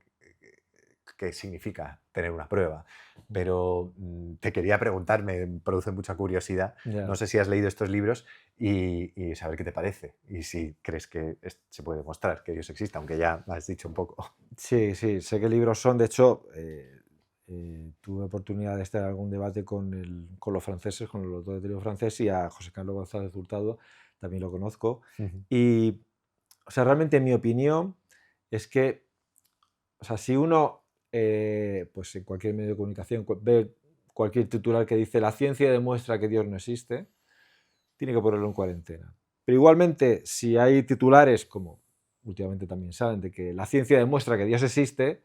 qué significa tener una prueba. Pero te quería preguntar, me produce mucha curiosidad, no sé si has leído estos libros y saber qué te parece y si crees que se puede demostrar que Dios existe, aunque ya me has dicho un poco. Sí, sé qué libros son. De hecho, tuve oportunidad de estar en algún debate con los franceses, con el autor de libro francés, y a José Carlos González Hurtado también lo conozco. Y, o sea, realmente mi opinión es que, o sea, si uno, pues en cualquier medio de comunicación ve cualquier titular que dice la ciencia demuestra que Dios no existe, tiene que ponerlo en cuarentena. Pero igualmente, si hay titulares, como últimamente también saben, de que la ciencia demuestra que Dios existe,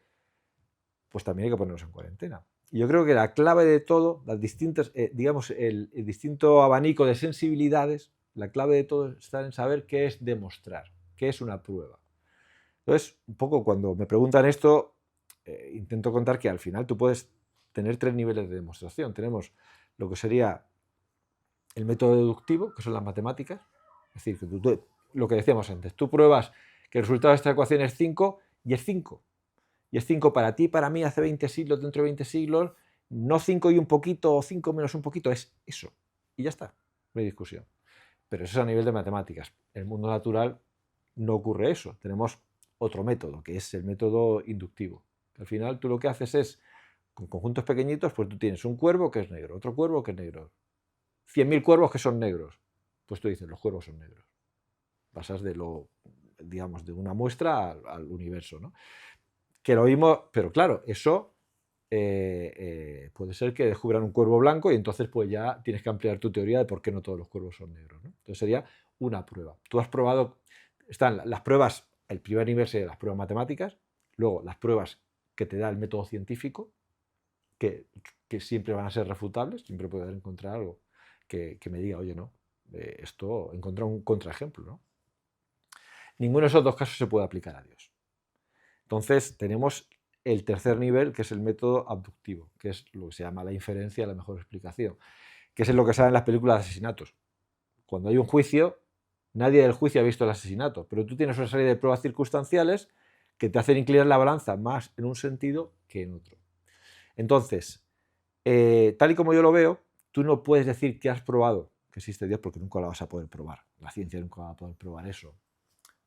pues también hay que ponerlos en cuarentena. Y yo creo que la clave de todo, las distintas, digamos, el distinto abanico de sensibilidades, la clave de todo está en saber qué es demostrar, qué es una prueba. Entonces, un poco cuando me preguntan esto, intento contar que al final tú puedes tener 3 niveles de demostración. Tenemos lo que sería el método deductivo, que son las matemáticas, es decir, que lo que decíamos antes, tú pruebas que el resultado de esta ecuación es 5 y es 5. Y es 5 para ti, para mí, hace 20 siglos, dentro de 20 siglos, no 5 y un poquito o 5 menos un poquito, es eso. Y ya está, no hay discusión. Pero eso es a nivel de matemáticas. En el mundo natural no ocurre eso. Tenemos otro método, que es el método inductivo. Al final tú lo que haces es, con conjuntos pequeñitos, pues tú tienes un cuervo que es negro, otro cuervo que es negro, 100.000 cuervos que son negros. Pues tú dices, los cuervos son negros. Pasas de lo, digamos, de una muestra al universo, ¿no? Que lo mismo, pero claro, eso puede ser que descubran un cuervo blanco y entonces pues ya tienes que ampliar tu teoría de por qué no todos los cuervos son negros, ¿no? Entonces sería una prueba. Tú has probado, están las pruebas, el primer nivel sería las pruebas matemáticas, luego las pruebas que te da el método científico, que siempre van a ser refutables, siempre puede encontrar algo que me diga, oye, no, esto, encontrar un contraejemplo, ¿no? Ninguno de esos dos casos se puede aplicar a Dios. Entonces tenemos el tercer nivel, que es el método abductivo, que es lo que se llama la inferencia, la mejor explicación, que es lo que sale en las películas de asesinatos. Cuando hay un juicio, nadie del juicio ha visto el asesinato, pero tú tienes una serie de pruebas circunstanciales que te hacen inclinar la balanza más en un sentido que en otro. Entonces, tal y como yo lo veo, tú no puedes decir que has probado que existe Dios porque nunca lo vas a poder probar. La ciencia nunca va a poder probar eso.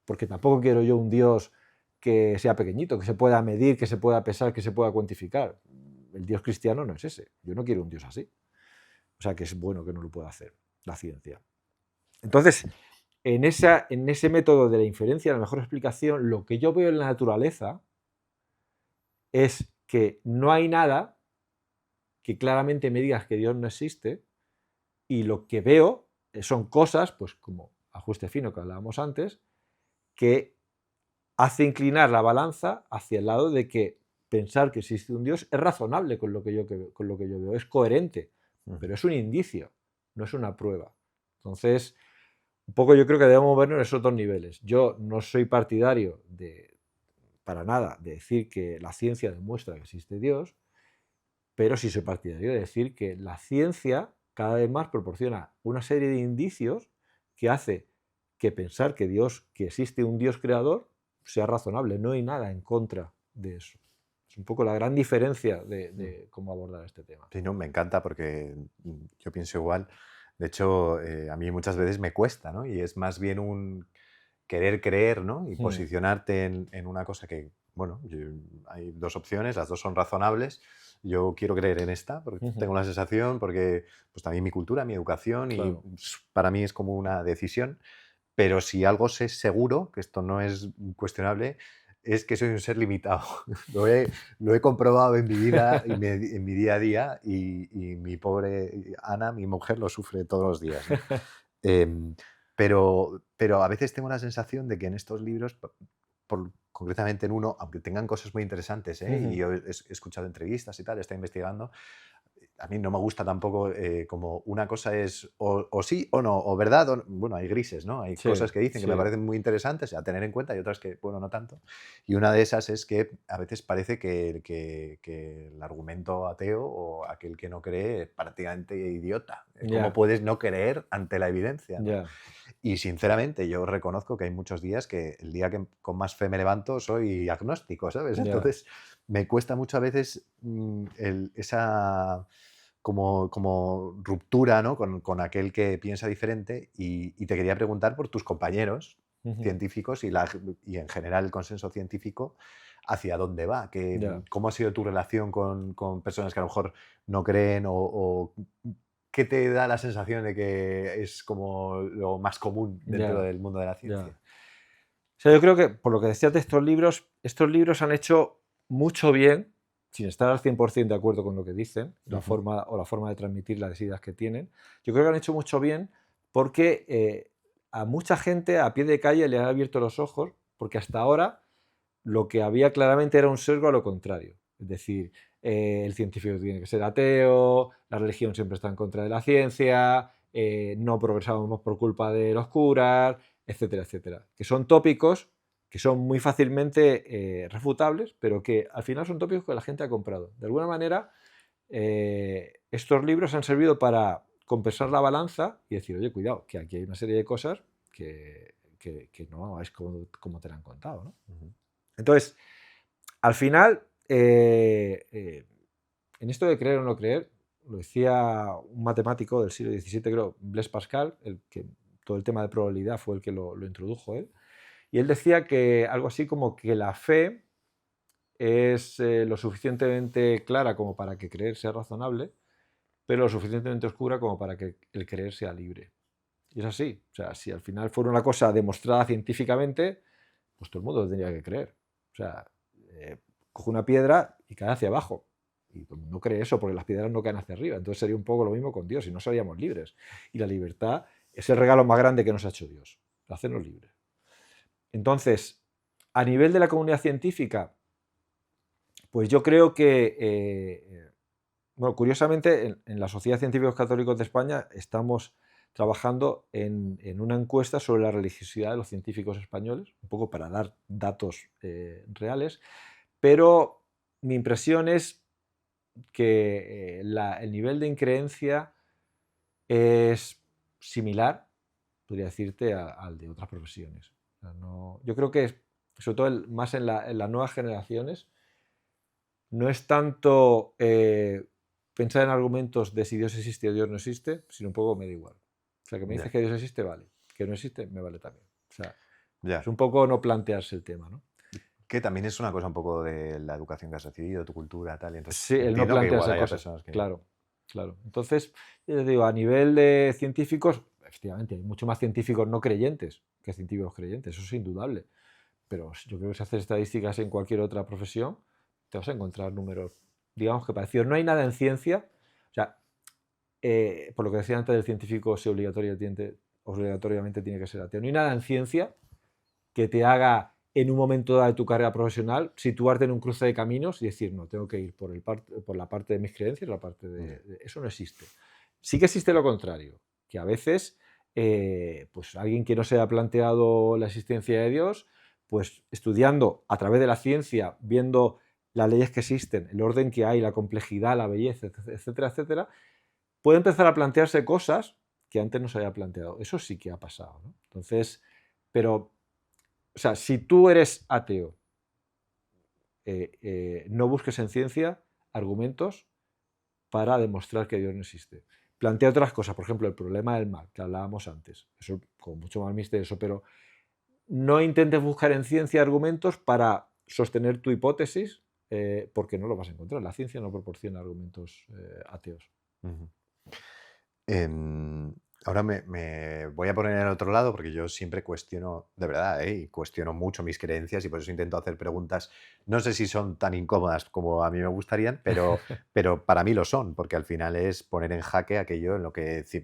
Porque tampoco quiero yo un Dios que sea pequeñito, que se pueda medir, que se pueda pesar, que se pueda cuantificar. El Dios cristiano no es ese. Yo no quiero un Dios así. O sea, que es bueno que no lo pueda hacer la ciencia. Entonces, en ese método de la inferencia, la mejor explicación, lo que yo veo en la naturaleza es que no hay nada que claramente me digas que Dios no existe, y lo que veo son cosas, pues como ajuste fino que hablábamos antes, que hace inclinar la balanza hacia el lado de que pensar que existe un Dios es razonable con lo que yo veo, es coherente, pero es un indicio, no es una prueba. Entonces, un poco yo creo que debemos movernos en esos dos niveles. Yo no soy partidario para nada, de decir que la ciencia demuestra que existe Dios, pero sí soy partidario de decir que la ciencia cada vez más proporciona una serie de indicios que hace que pensar que existe un Dios creador sea razonable. No hay nada en contra de eso. Es un poco la gran diferencia de cómo abordar este tema. Sí, no, me encanta porque yo pienso igual. De hecho, a mí muchas veces me cuesta, ¿no? Y es más bien querer creer, ¿no? Y Mm. posicionarte en una cosa que, bueno, hay dos opciones, las dos son razonables. Yo quiero creer en esta, porque Ujú. tengo la sensación, porque pues también mi cultura, mi educación, y Claro. para mí es como una decisión. Pero si algo sé seguro, que esto no es cuestionable, es que soy un ser limitado. Lo he comprobado en mi vida, en mi día a día, y mi pobre Ana, mi mujer, lo sufre todos los días, ¿no? Em, pero a veces tengo la sensación de que en estos libros, concretamente en uno, aunque tengan cosas muy interesantes, ¿eh? Y Ujú. yo he escuchado entrevistas y tal, estoy investigando, a mí no me gusta tampoco, como una cosa es o sí o no, o verdad o no. Bueno, hay grises, ¿no? Hay Sí, cosas que dicen que me sí. parecen muy interesantes a tener en cuenta y otras que, bueno, no tanto. Y una de esas es que a veces parece que el argumento ateo o aquel que no cree es prácticamente idiota. ¿Cómo Ya, puedes no creer ante la evidencia, no? ya. Y sinceramente, yo reconozco que hay muchos días que el día que con más fe me levanto soy agnóstico, ¿sabes? Ya. Entonces, me cuesta mucho a veces esa como ruptura, ¿no? con aquel que piensa diferente, y te quería preguntar por tus compañeros Ujú. científicos y en general el consenso científico, ¿hacia dónde va? Ya. ¿Cómo ha sido tu relación con personas que a lo mejor no creen o qué te da la sensación de que es como lo más común dentro Ya. del mundo de la Ya. ciencia? O sea, yo creo que, por lo que decías de estos libros han hecho mucho bien, sin estar al 100% de acuerdo con lo que dicen, Ujú. la forma de transmitir las ideas que tienen. Yo creo que han hecho mucho bien porque a mucha gente a pie de calle le han abierto los ojos, porque hasta ahora lo que había claramente era un sesgo a lo contrario. Es decir, el científico tiene que ser ateo, la religión siempre está en contra de la ciencia, no progresamos por culpa de los curas, etcétera, etcétera. Que son tópicos que son muy fácilmente refutables, pero que al final son tópicos que la gente ha comprado. De alguna manera, estos libros han servido para compensar la balanza y decir, oye, cuidado, que aquí hay una serie de cosas que no es como te la han contado, ¿no? Ujú. Entonces, al final, en esto de creer o no creer, lo decía un matemático del siglo XVII, creo, Blaise Pascal, todo el tema de probabilidad fue el que lo introdujo él, y él decía que algo así como que la fe es lo suficientemente clara como para que creer sea razonable, pero lo suficientemente oscura como para que el creer sea libre. Y es así. O sea, si al final fuera una cosa demostrada científicamente, pues todo el mundo tendría que creer. O sea, eh, coge una piedra y cae hacia abajo. Y todo el mundo cree eso porque las piedras no caen hacia arriba. Entonces sería un poco lo mismo con Dios y no seríamos libres. Y la libertad es el regalo más grande que nos ha hecho Dios, hacernos libres. Entonces, a nivel de la comunidad científica, pues yo creo que, bueno, curiosamente, en la Sociedad de Científicos Católicos de España estamos trabajando en una encuesta sobre la religiosidad de los científicos españoles, un poco para dar datos reales, pero mi impresión es que el nivel de increencia es similar, podría decirte, al de otras profesiones. O sea, yo creo que, sobre todo más en las nuevas generaciones, no es tanto pensar en argumentos de si Dios existe o Dios no existe, sino un poco me da igual. O sea, que me dices Ya, que Dios existe, vale. Que no existe, me vale también. O sea, es ya. un poco no plantearse el tema, ¿no? Que también es una cosa un poco de la educación que has recibido, tu cultura, tal. Y entonces Sí, el no entiendo que igual plantearse haya cosas, personas que... claro, claro. Entonces, yo te digo, a nivel de científicos, efectivamente, hay mucho más científicos no creyentes que científicos creyentes, eso es indudable. Pero yo creo que si haces estadísticas en cualquier otra profesión, te vas a encontrar números, digamos que parecidos. No hay nada en ciencia, o sea, por lo que decía antes del científico, si obligatoriamente tiene que ser ateo. No hay nada en ciencia que te haga en un momento dado de tu carrera profesional situarte en un cruce de caminos y decir, no, tengo que ir por la parte de mis creencias, la parte Ya. eso no existe. Sí que existe lo contrario, que a veces pues alguien que no se haya planteado la existencia de Dios, pues estudiando a través de la ciencia, viendo las leyes que existen, el orden que hay, la complejidad, la belleza, etcétera, etcétera, puede empezar a plantearse cosas que antes no se había planteado. Eso sí que ha pasado, ¿no? Entonces, pero o sea, si tú eres ateo, no busques en ciencia argumentos para demostrar que Dios no existe. Plantea otras cosas, por ejemplo, el problema del mal, que hablábamos antes. Eso con mucho más misterioso, pero no intentes buscar en ciencia argumentos para sostener tu hipótesis, porque no lo vas a encontrar. La ciencia no proporciona argumentos ateos. Ujú. Ahora me voy a poner en el otro lado porque yo siempre cuestiono, de verdad, y cuestiono mucho mis creencias y por eso intento hacer preguntas, no sé si son tan incómodas como a mí me gustarían, pero para mí lo son, porque al final es poner en jaque aquello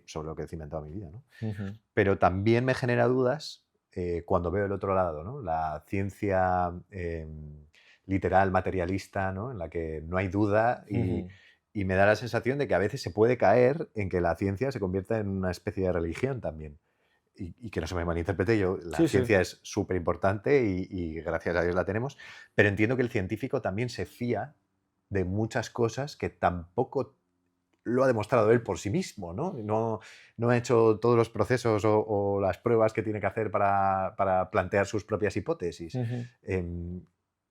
sobre lo que he cimentado mi vida, ¿no? Ujú. Pero también me genera dudas cuando veo el otro lado, ¿no? La ciencia literal, materialista, ¿no? En la que no hay duda Ujú. y me da la sensación de que a veces se puede caer en que la ciencia se convierta en una especie de religión también. Y que no se me malinterprete, la Sí, sí. ciencia es súper importante y gracias a Dios la tenemos, pero entiendo que el científico también se fía de muchas cosas que tampoco lo ha demostrado él por sí mismo, ¿no? No ha hecho todos los procesos o las pruebas que tiene que hacer para plantear sus propias hipótesis. Ujú.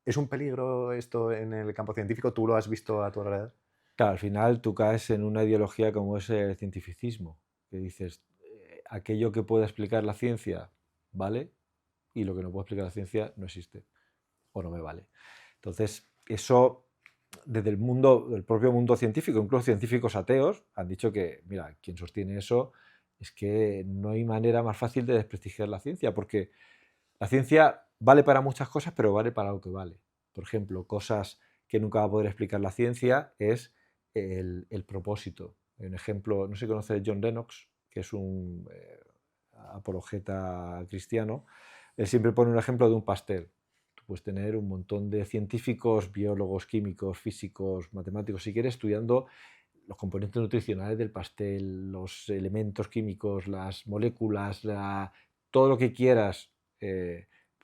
¿Es un peligro esto en el campo científico? ¿Tú lo has visto a tu alrededor? Claro, al final tú caes en una ideología como es el cientificismo, que dices, aquello que puede explicar la ciencia vale y lo que no puede explicar la ciencia no existe o no me vale. Entonces, eso desde el mundo, del propio mundo científico, incluso científicos ateos, han dicho que, mira, quien sostiene eso es que no hay manera más fácil de desprestigiar la ciencia, porque la ciencia vale para muchas cosas, pero vale para lo que vale. Por ejemplo, cosas que nunca va a poder explicar la ciencia es el propósito. Hay un ejemplo, no sé si conoce John Lennox, que es un apologeta cristiano. Él siempre pone un ejemplo de un pastel. Tú puedes tener un montón de científicos, biólogos, químicos, físicos, matemáticos, si quieres, estudiando los componentes nutricionales del pastel, los elementos químicos, las moléculas, todo lo que quieras,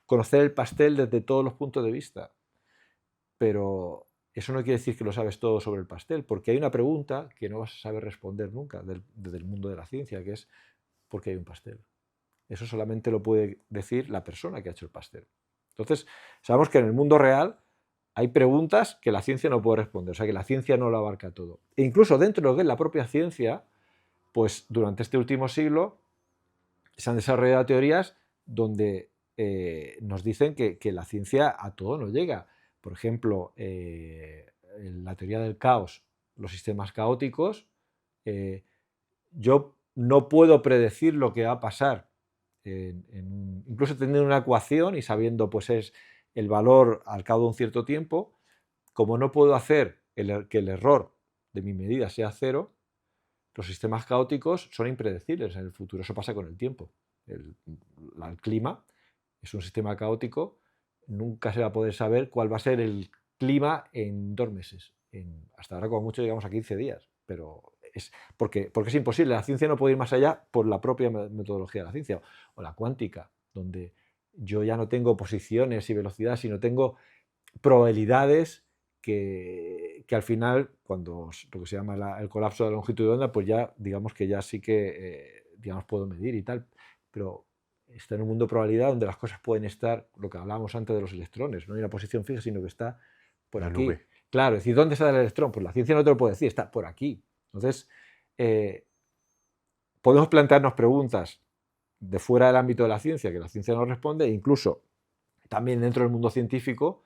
conocer el pastel desde todos los puntos de vista. Pero eso no quiere decir que lo sabes todo sobre el pastel, porque hay una pregunta que no vas a saber responder nunca desde el mundo de la ciencia, que es ¿por qué hay un pastel? Eso solamente lo puede decir la persona que ha hecho el pastel. Entonces, sabemos que en el mundo real hay preguntas que la ciencia no puede responder, o sea que la ciencia no lo abarca todo. E incluso dentro de lo que es la propia ciencia, pues durante este último siglo se han desarrollado teorías donde nos dicen que la ciencia a todo no llega. Por ejemplo, la teoría del caos, los sistemas caóticos, yo no puedo predecir lo que va a pasar, incluso teniendo una ecuación y sabiendo pues es el valor al cabo de un cierto tiempo, como no puedo hacer que el error de mi medida sea cero, los sistemas caóticos son impredecibles en el futuro. Eso pasa con el tiempo. El clima es un sistema caótico. Nunca se va a poder saber cuál va a ser el clima en 2 meses. Hasta ahora, como mucho, llegamos a 15 días. Pero es porque es imposible. La ciencia no puede ir más allá por la propia metodología de la ciencia. O la cuántica, donde yo ya no tengo posiciones y velocidades, sino tengo probabilidades que al final, cuando lo que se llama el colapso de la longitud de onda, pues ya digamos que ya sí que digamos, puedo medir y tal, pero está en un mundo de probabilidad donde las cosas pueden estar, lo que hablábamos antes de los electrones, no hay una posición fija, sino que está por Una aquí. nube. Claro, es decir, ¿dónde está el electrón? Pues la ciencia no te lo puede decir, está por aquí. Entonces, podemos plantearnos preguntas de fuera del ámbito de la ciencia, que la ciencia no responde, e incluso también dentro del mundo científico,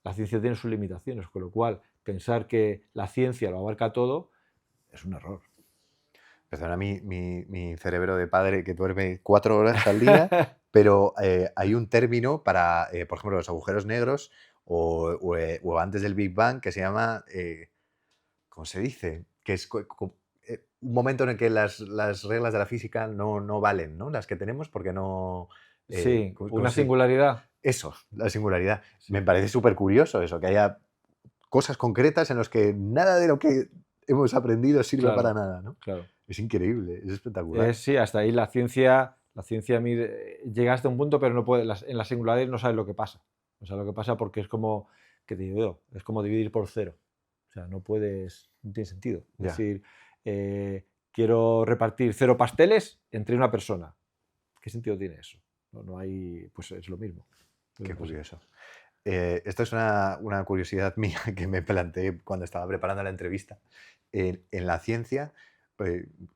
la ciencia tiene sus limitaciones, con lo cual pensar que la ciencia lo abarca todo es un error. Perdona mi cerebro de padre que duerme 4 horas al día, pero hay un término para, por ejemplo, los agujeros negros o antes del Big Bang que se llama, ¿cómo se dice? Que es un momento en el que las reglas de la física no valen, ¿no? Las que tenemos porque no... Sí, ¿cómo una se dice? singularidad. Eso, la singularidad. Me Sí, parece súper curioso eso, que haya cosas concretas en las que nada de lo que hemos aprendido sirve para claro, nada, ¿no? claro. Es increíble, es espectacular. Sí, hasta ahí la ciencia llega hasta un punto, pero no puede, en la singularidad no sabes lo que pasa. No sabes lo que pasa porque es como, que te digo yo, es como dividir por cero. O sea, no puedes, no tiene sentido. Es Ya, decir, quiero repartir 0 pasteles entre una persona. ¿Qué sentido tiene eso? No, no hay, pues es lo mismo. qué Puede pasar. curioso. Esto es una curiosidad mía que me planteé cuando estaba preparando la entrevista. En la ciencia,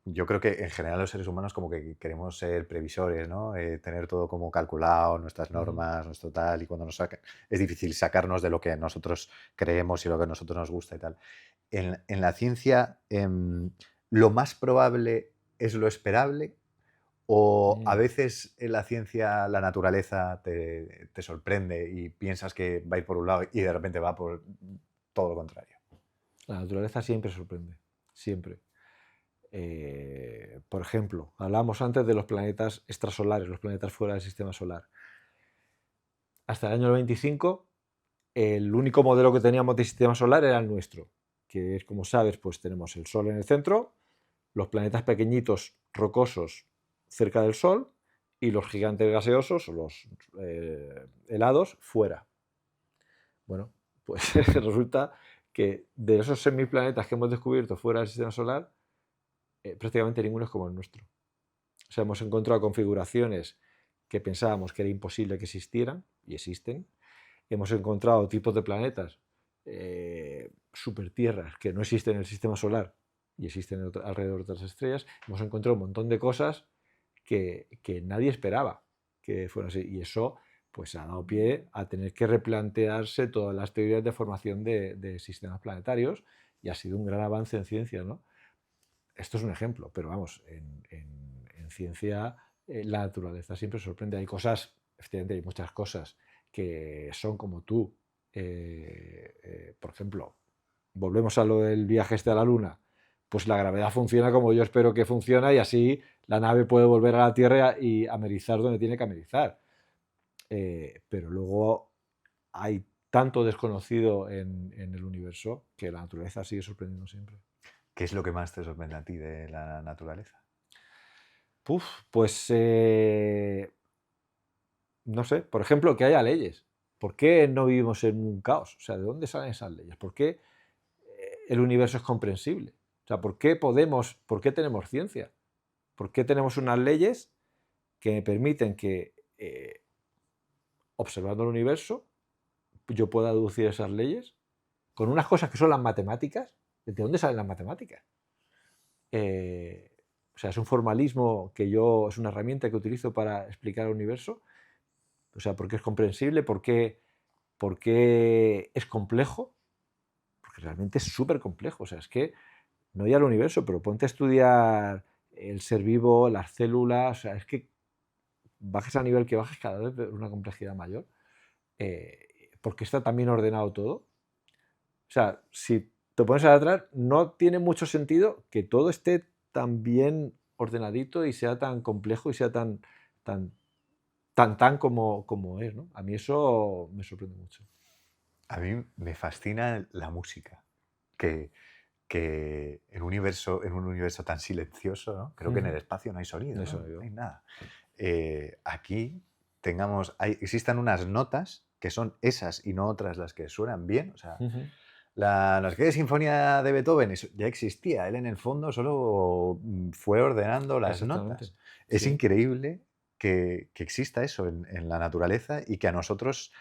yo creo que en general los seres humanos como que queremos ser previsores, ¿no? Tener todo como calculado, nuestras normas, nuestro tal, y cuando nos sacan, es difícil sacarnos de lo que nosotros creemos y lo que a nosotros nos gusta y tal. En la ciencia, ¿lo más probable es lo esperable? ¿O a Mm. veces en la ciencia la naturaleza te sorprende y piensas que va a ir por un lado y de repente va por todo lo contrario? La naturaleza siempre sorprende, siempre. Por ejemplo, hablábamos antes de los planetas extrasolares, los planetas fuera del sistema solar. Hasta el año 95, el único modelo que teníamos de sistema solar era el nuestro, que es, como sabes, pues tenemos el Sol en el centro, los planetas pequeñitos, rocosos, cerca del Sol, y los gigantes gaseosos, o los helados, fuera. Bueno, pues resulta que de esos semiplanetas que hemos descubierto fuera del sistema solar, prácticamente ninguno es como el nuestro. O sea, hemos encontrado configuraciones que pensábamos que era imposible que existieran, y existen. Hemos encontrado tipos de planetas, supertierras, que no existen en el sistema solar y existen alrededor de otras estrellas. Hemos encontrado un montón de cosas que nadie esperaba que fueran así. Y eso pues ha dado pie a tener que replantearse todas las teorías de formación de sistemas planetarios, y ha sido un gran avance en ciencia, ¿no? Esto es un ejemplo, pero vamos, en ciencia la naturaleza siempre sorprende. Hay cosas, efectivamente, hay muchas cosas que son como tú. Por ejemplo, volvemos a lo del viaje este a la Luna. Pues la gravedad funciona como yo espero que funciona, y así la nave puede volver a la Tierra y amerizar donde tiene que amerizar. Pero luego hay tanto desconocido en el universo que la naturaleza sigue sorprendiendo siempre. ¿Qué es lo que más te sorprende a ti de la naturaleza? Puf, pues no sé, por ejemplo, que haya leyes. ¿Por qué no vivimos en un caos? O sea, ¿de dónde salen esas leyes? ¿Por qué el universo es comprensible? O sea, ¿por qué tenemos ciencia? ¿Por qué tenemos unas leyes que me permiten que, observando el universo, yo pueda deducir esas leyes con unas cosas que son las matemáticas? ¿De dónde salen las matemáticas? O sea, es un formalismo es una herramienta que utilizo para explicar el universo. O sea, ¿por qué es comprensible? ¿Por qué es complejo? Porque realmente es súper complejo. O sea, es que no ya el universo, pero ponte a estudiar el ser vivo, las células. O sea, es que bajes a nivel que bajes, cada vez de una complejidad mayor. Porque está tan bien ordenado todo. O sea, si te pones a atrás, no tiene mucho sentido que todo esté tan bien ordenadito y sea tan complejo y sea tan como es, ¿no? A mí eso me sorprende mucho. A mí me fascina la música, que, que en un universo tan silencioso, ¿no? Creo que en el espacio no hay sonido, Eso ¿no? No digo. hay nada. Aquí existan unas notas que son esas y no otras las que suenan bien. O sea, la no sé qué sinfonía de Beethoven ya existía. Él en el fondo solo fue ordenando las Exactamente. notas. Es Sí. increíble que exista eso en la naturaleza y que a nosotros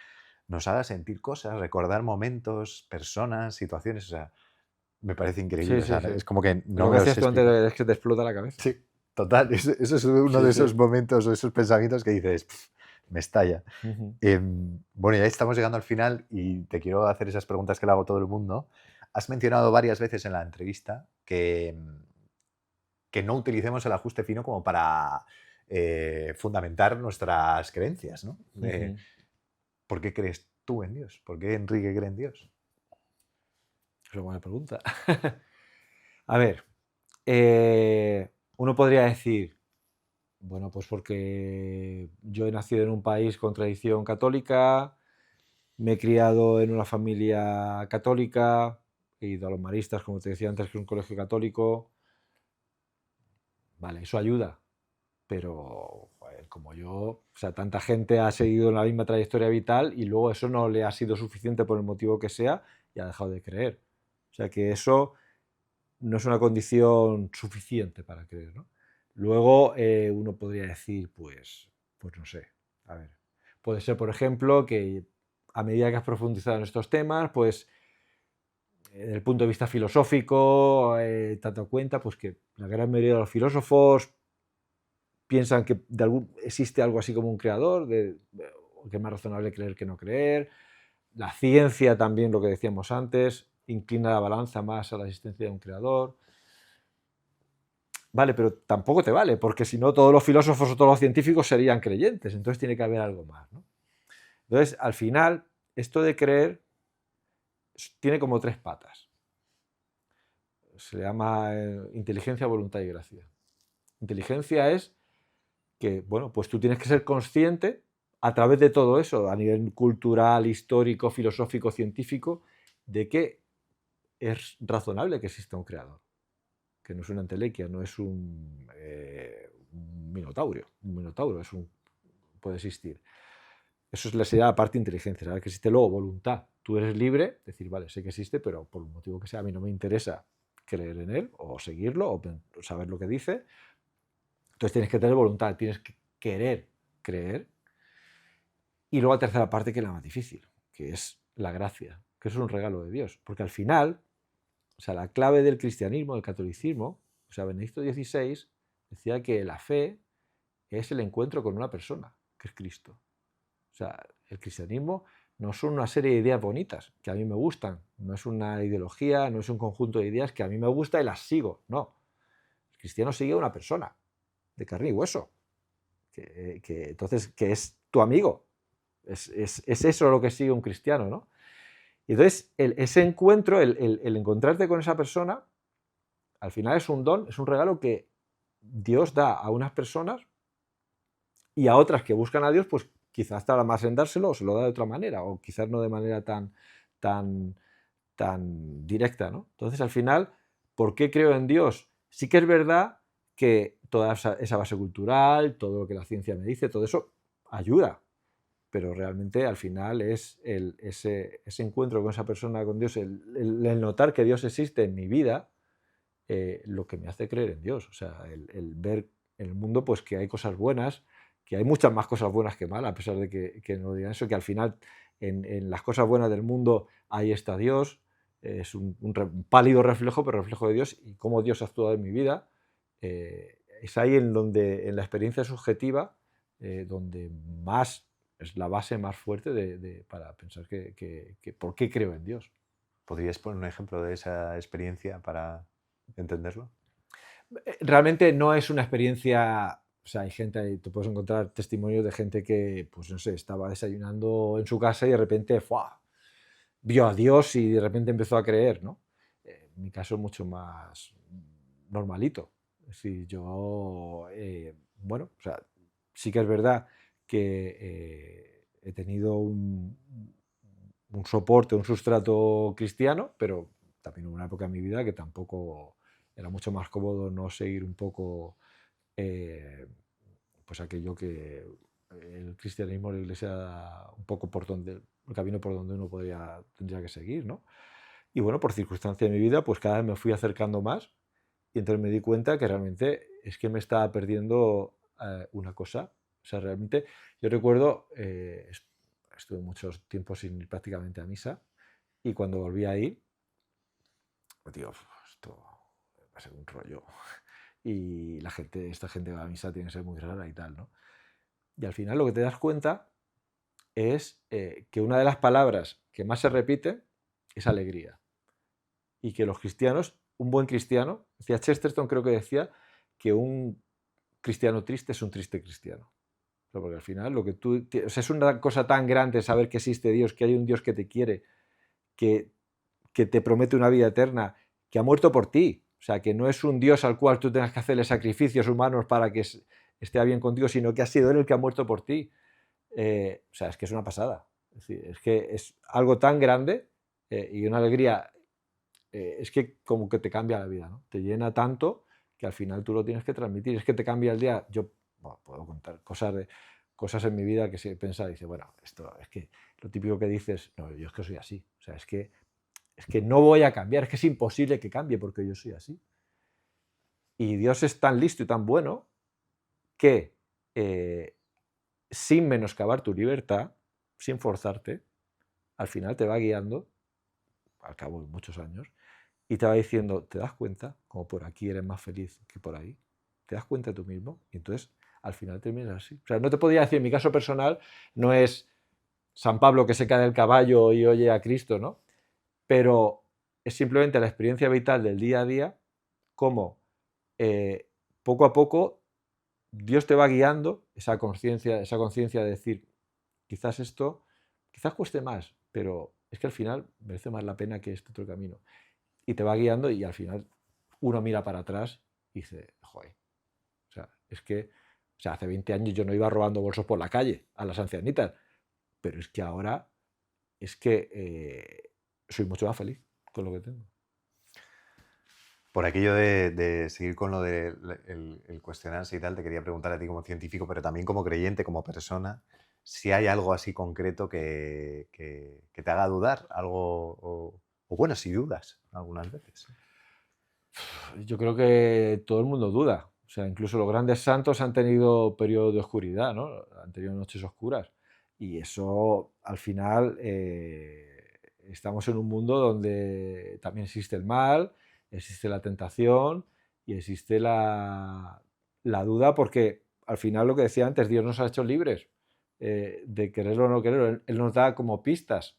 nos haga sentir cosas, recordar momentos, personas, situaciones. O sea, me parece increíble. Sí, O sea, sí, sí. es como que no Lo que me lo decías sé tú antes explicar. es que te explota la cabeza. Sí, total. Eso es uno Sí, de sí. esos momentos o esos pensamientos que dices, "Pf, me estalla". Ujú. Bueno, ya estamos llegando al final y te quiero hacer esas preguntas que le hago a todo el mundo. Has mencionado varias veces en la entrevista que no utilicemos el ajuste fino como para fundamentar nuestras creencias, ¿no? Ujú. ¿Por qué crees tú en Dios? ¿Por qué Enrique cree en Dios? Es una buena pregunta. A ver, uno podría decir, bueno, pues porque yo he nacido en un país con tradición católica, me he criado en una familia católica, he ido a los maristas, como te decía antes, que es un colegio católico. Vale, eso ayuda, pero joder, como yo, o sea, tanta gente ha seguido la misma trayectoria vital y luego eso no le ha sido suficiente por el motivo que sea y ha dejado de creer. O sea que eso no es una condición suficiente para creer, ¿no? Luego uno podría decir, pues no sé, a ver, puede ser, por ejemplo, que a medida que has profundizado en estos temas, pues desde el punto de vista filosófico, tanto cuenta pues, que la gran mayoría de los filósofos piensan que existe algo así como un creador, que es más razonable creer que no creer. La ciencia también, lo que decíamos antes, inclina la balanza más a la existencia de un creador. Vale, pero tampoco te vale, porque si no todos los filósofos o todos los científicos serían creyentes, entonces tiene que haber algo más, ¿no? Entonces, al final, esto de creer tiene como 3 patas. Se le llama inteligencia, voluntad y gracia. Inteligencia es que, bueno, pues tú tienes que ser consciente a través de todo eso, a nivel cultural, histórico, filosófico, científico, de que es razonable que exista un creador, que no es una entelequia, no es un minotauro. Un minotauro puede existir. Eso sería la parte de inteligencia, saber que existe. Luego voluntad. Tú eres libre, decir, vale, sé que existe, pero por un motivo que sea, a mí no me interesa creer en él, o seguirlo, o saber lo que dice. Entonces tienes que tener voluntad, tienes que querer creer. Y luego la tercera parte, que es la más difícil, que es la gracia, que es un regalo de Dios. Porque al final, o sea, la clave del cristianismo, del catolicismo, o sea, Benedicto XVI decía que la fe es el encuentro con una persona, que es Cristo. O sea, el cristianismo no son una serie de ideas bonitas que a mí me gustan, no es una ideología, no es un conjunto de ideas que a mí me gusta y las sigo, no. El cristiano sigue a una persona de carne y hueso, entonces, que es tu amigo. Es eso lo que sigue un cristiano, ¿no? Y entonces, ese encuentro, el encontrarte con esa persona, al final es un don, es un regalo que Dios da a unas personas y a otras que buscan a Dios, pues quizás tarda más en dárselo o se lo da de otra manera, o quizás no de manera tan directa, ¿no? Entonces, al final, ¿por qué creo en Dios? Sí que es verdad que toda esa base cultural, todo lo que la ciencia me dice, todo eso ayuda, pero realmente al final es ese encuentro con esa persona, con Dios, el notar que Dios existe en mi vida, lo que me hace creer en Dios. O sea, el ver en el mundo pues, que hay cosas buenas, que hay muchas más cosas buenas que malas, a pesar de que no digan eso, que al final en las cosas buenas del mundo ahí está Dios, es un pálido reflejo, pero reflejo de Dios, y cómo Dios ha actuado en mi vida. Es ahí en la experiencia subjetiva, donde más es la base más fuerte para pensar que por qué creo en Dios. ¿Podrías poner un ejemplo de esa experiencia para entenderlo? Realmente no es una experiencia, o sea, hay gente, te puedes encontrar testimonios de gente que, pues no sé, estaba desayunando en su casa y de repente ¡fua!, vio a Dios y de repente empezó a creer, ¿no? En mi caso es mucho más normalito. Es decir, yo, bueno, o sea, sí que es verdad que he tenido un soporte, un sustrato cristiano, pero también hubo una época en mi vida que tampoco era mucho más cómodo no seguir un poco pues aquello que el cristianismo, la iglesia, un poco por donde, el camino por donde uno tendría que seguir, ¿no? Y bueno, por circunstancia de mi vida, pues cada vez me fui acercando más y entonces me di cuenta que realmente es que me estaba perdiendo una cosa. O sea, realmente, yo recuerdo, estuve muchos tiempos sin ir prácticamente a misa y cuando volví a ir, digo, esto va a ser un rollo. Y esta gente que va a misa tiene que ser muy rara y tal, ¿no? Y al final lo que te das cuenta es que una de las palabras que más se repite es alegría. Y que los cristianos, un buen cristiano, decía Chesterton, creo que decía que un cristiano triste es un triste cristiano. O sea, porque al final lo que o sea, es una cosa tan grande saber que existe Dios, que hay un Dios que te quiere, que te promete una vida eterna, que ha muerto por ti. O sea, que no es un Dios al cual tú tengas que hacerle sacrificios humanos para que esté bien contigo, sino que ha sido Él el que ha muerto por ti. O sea, es que es una pasada. Es decir, es que es algo tan grande y una alegría, es que como que te cambia la vida, ¿no? Te llena tanto que al final tú lo tienes que transmitir. Es que te cambia el día. Yo puedo contar cosas en mi vida que se piensa y dice, bueno, esto es que lo típico que dices, no, yo es que soy así. O sea, es que no voy a cambiar, es que es imposible que cambie porque yo soy así. Y Dios es tan listo y tan bueno que sin menoscabar tu libertad, sin forzarte, al final te va guiando al cabo de muchos años, y te va diciendo, ¿te das cuenta? Como por aquí eres más feliz que por ahí. ¿Te das cuenta tú mismo? Y entonces, al final terminas así. O sea, no te podría decir, en mi caso personal, no es San Pablo que se cae del caballo y oye a Cristo, ¿no? Pero es simplemente la experiencia vital del día a día, cómo poco a poco Dios te va guiando esa conciencia de decir, quizás esto, quizás cueste más, pero es que al final merece más la pena que este otro camino. Y te va guiando y al final uno mira para atrás y dice, joder, o sea, es que, o sea, hace 20 años yo no iba robando bolsos por la calle a las ancianitas, pero es que ahora es que soy mucho más feliz con lo que tengo. Por aquello de seguir con lo del el cuestionarse y tal, te quería preguntar a ti como científico, pero también como creyente, como persona, si hay algo así concreto que te haga dudar, algo, o bueno, si dudas algunas veces. Yo creo que todo el mundo duda. O sea, incluso los grandes santos han tenido periodos de oscuridad, ¿no? Han tenido noches oscuras. Y eso, al final, estamos en un mundo donde también existe el mal, existe la tentación y existe la duda, porque al final lo que decía antes, Dios nos ha hecho libres de quererlo o no quererlo. Él nos da como pistas,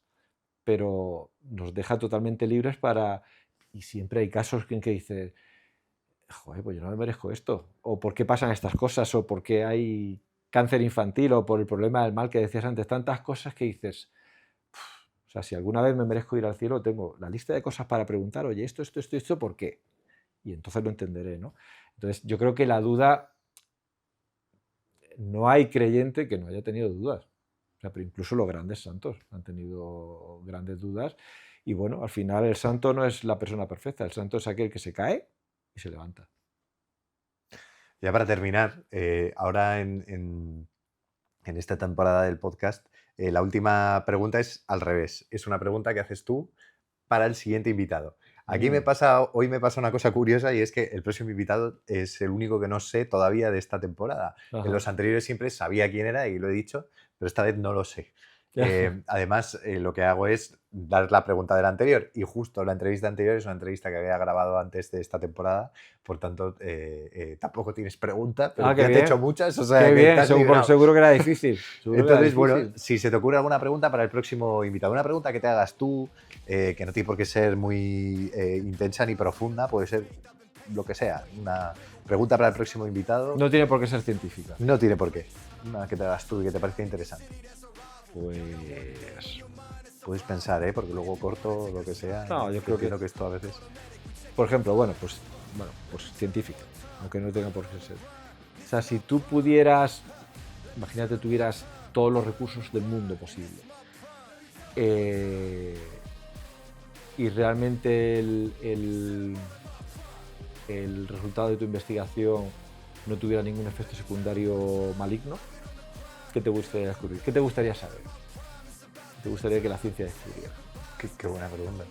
pero nos deja totalmente libres para... Y siempre hay casos en que dices, joder, pues yo no me merezco esto. O por qué pasan estas cosas, o por qué hay cáncer infantil, o por el problema del mal que decías antes. Tantas cosas que dices, o sea, si alguna vez me merezco ir al cielo, tengo la lista de cosas para preguntar, oye, esto, ¿por qué? Y entonces lo entenderé, ¿no? Entonces, yo creo que la duda, no hay creyente que no haya tenido dudas. O sea, pero incluso los grandes santos han tenido grandes dudas. Y bueno, al final el santo no es la persona perfecta, el santo es aquel que se cae y se levanta. Ya para terminar, ahora en esta temporada del podcast, la última pregunta es al revés. Es una pregunta que haces tú para el siguiente invitado. Aquí hoy me pasa una cosa curiosa y es que el próximo invitado es el único que no sé todavía de esta temporada. Ajá. En los anteriores siempre sabía quién era y lo he dicho, pero esta vez no lo sé. Además, lo que hago es dar la pregunta del anterior y justo la entrevista anterior es una entrevista que había grabado antes de esta temporada, por tanto, tampoco tienes pregunta, pero ya te he hecho muchas, o sea, qué que bien, estás librado. seguro que era difícil. Entonces, bueno, si se te ocurre alguna pregunta para el próximo invitado, una pregunta que te hagas tú, que no tiene por qué ser muy intensa ni profunda, puede ser lo que sea, una pregunta para el próximo invitado. No tiene por qué ser científica. No tiene por qué. Una que te hagas tú y que te parezca interesante. Pues puedes pensar, porque luego corto lo que sea. No, yo creo que esto a veces. Por ejemplo, pues científica, aunque no tenga por qué ser. O sea, si tú pudieras, imagínate, tuvieras todos los recursos del mundo posible y realmente el resultado de tu investigación no tuviera ningún efecto secundario maligno, ¿qué te gustaría descubrir? ¿Qué te gustaría saber? ¿Qué te gustaría que la ciencia descubriera? Qué buena pregunta.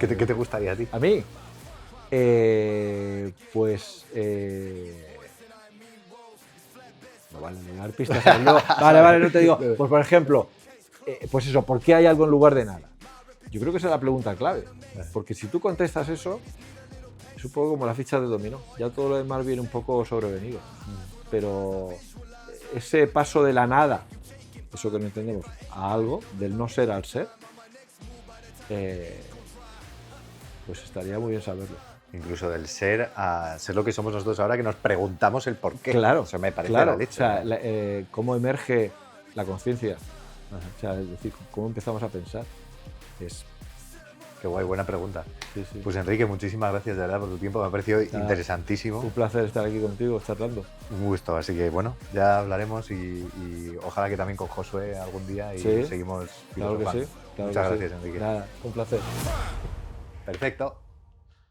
¿Qué te gustaría a ti? ¿A mí? No vale, dar pistas. Vale, no te digo. Pues por ejemplo, pues eso, ¿por qué hay algo en lugar de nada? Yo creo que esa es la pregunta clave. Porque si tú contestas eso, es un poco como la ficha de dominó. Ya todo lo demás viene un poco sobrevenido. Pero ese paso de la nada, eso que no entendemos, a algo, del no ser al ser, pues estaría muy bien saberlo. Incluso del ser a ser lo que somos nosotros ahora, que nos preguntamos el por qué. Claro, o sea, me parece claro. la leche. O sea, cómo emerge la conciencia. O sea, es decir, cómo empezamos a pensar. Qué guay, buena pregunta. Sí. Pues Enrique, muchísimas gracias de verdad por tu tiempo, me ha parecido interesantísimo. Un placer estar aquí contigo, charlando. Un gusto, así que bueno, ya hablaremos y ojalá que también con Josué algún día y seguimos filosofando. Claro que sí. Muchas gracias, Enrique. Nada, un placer. Perfecto.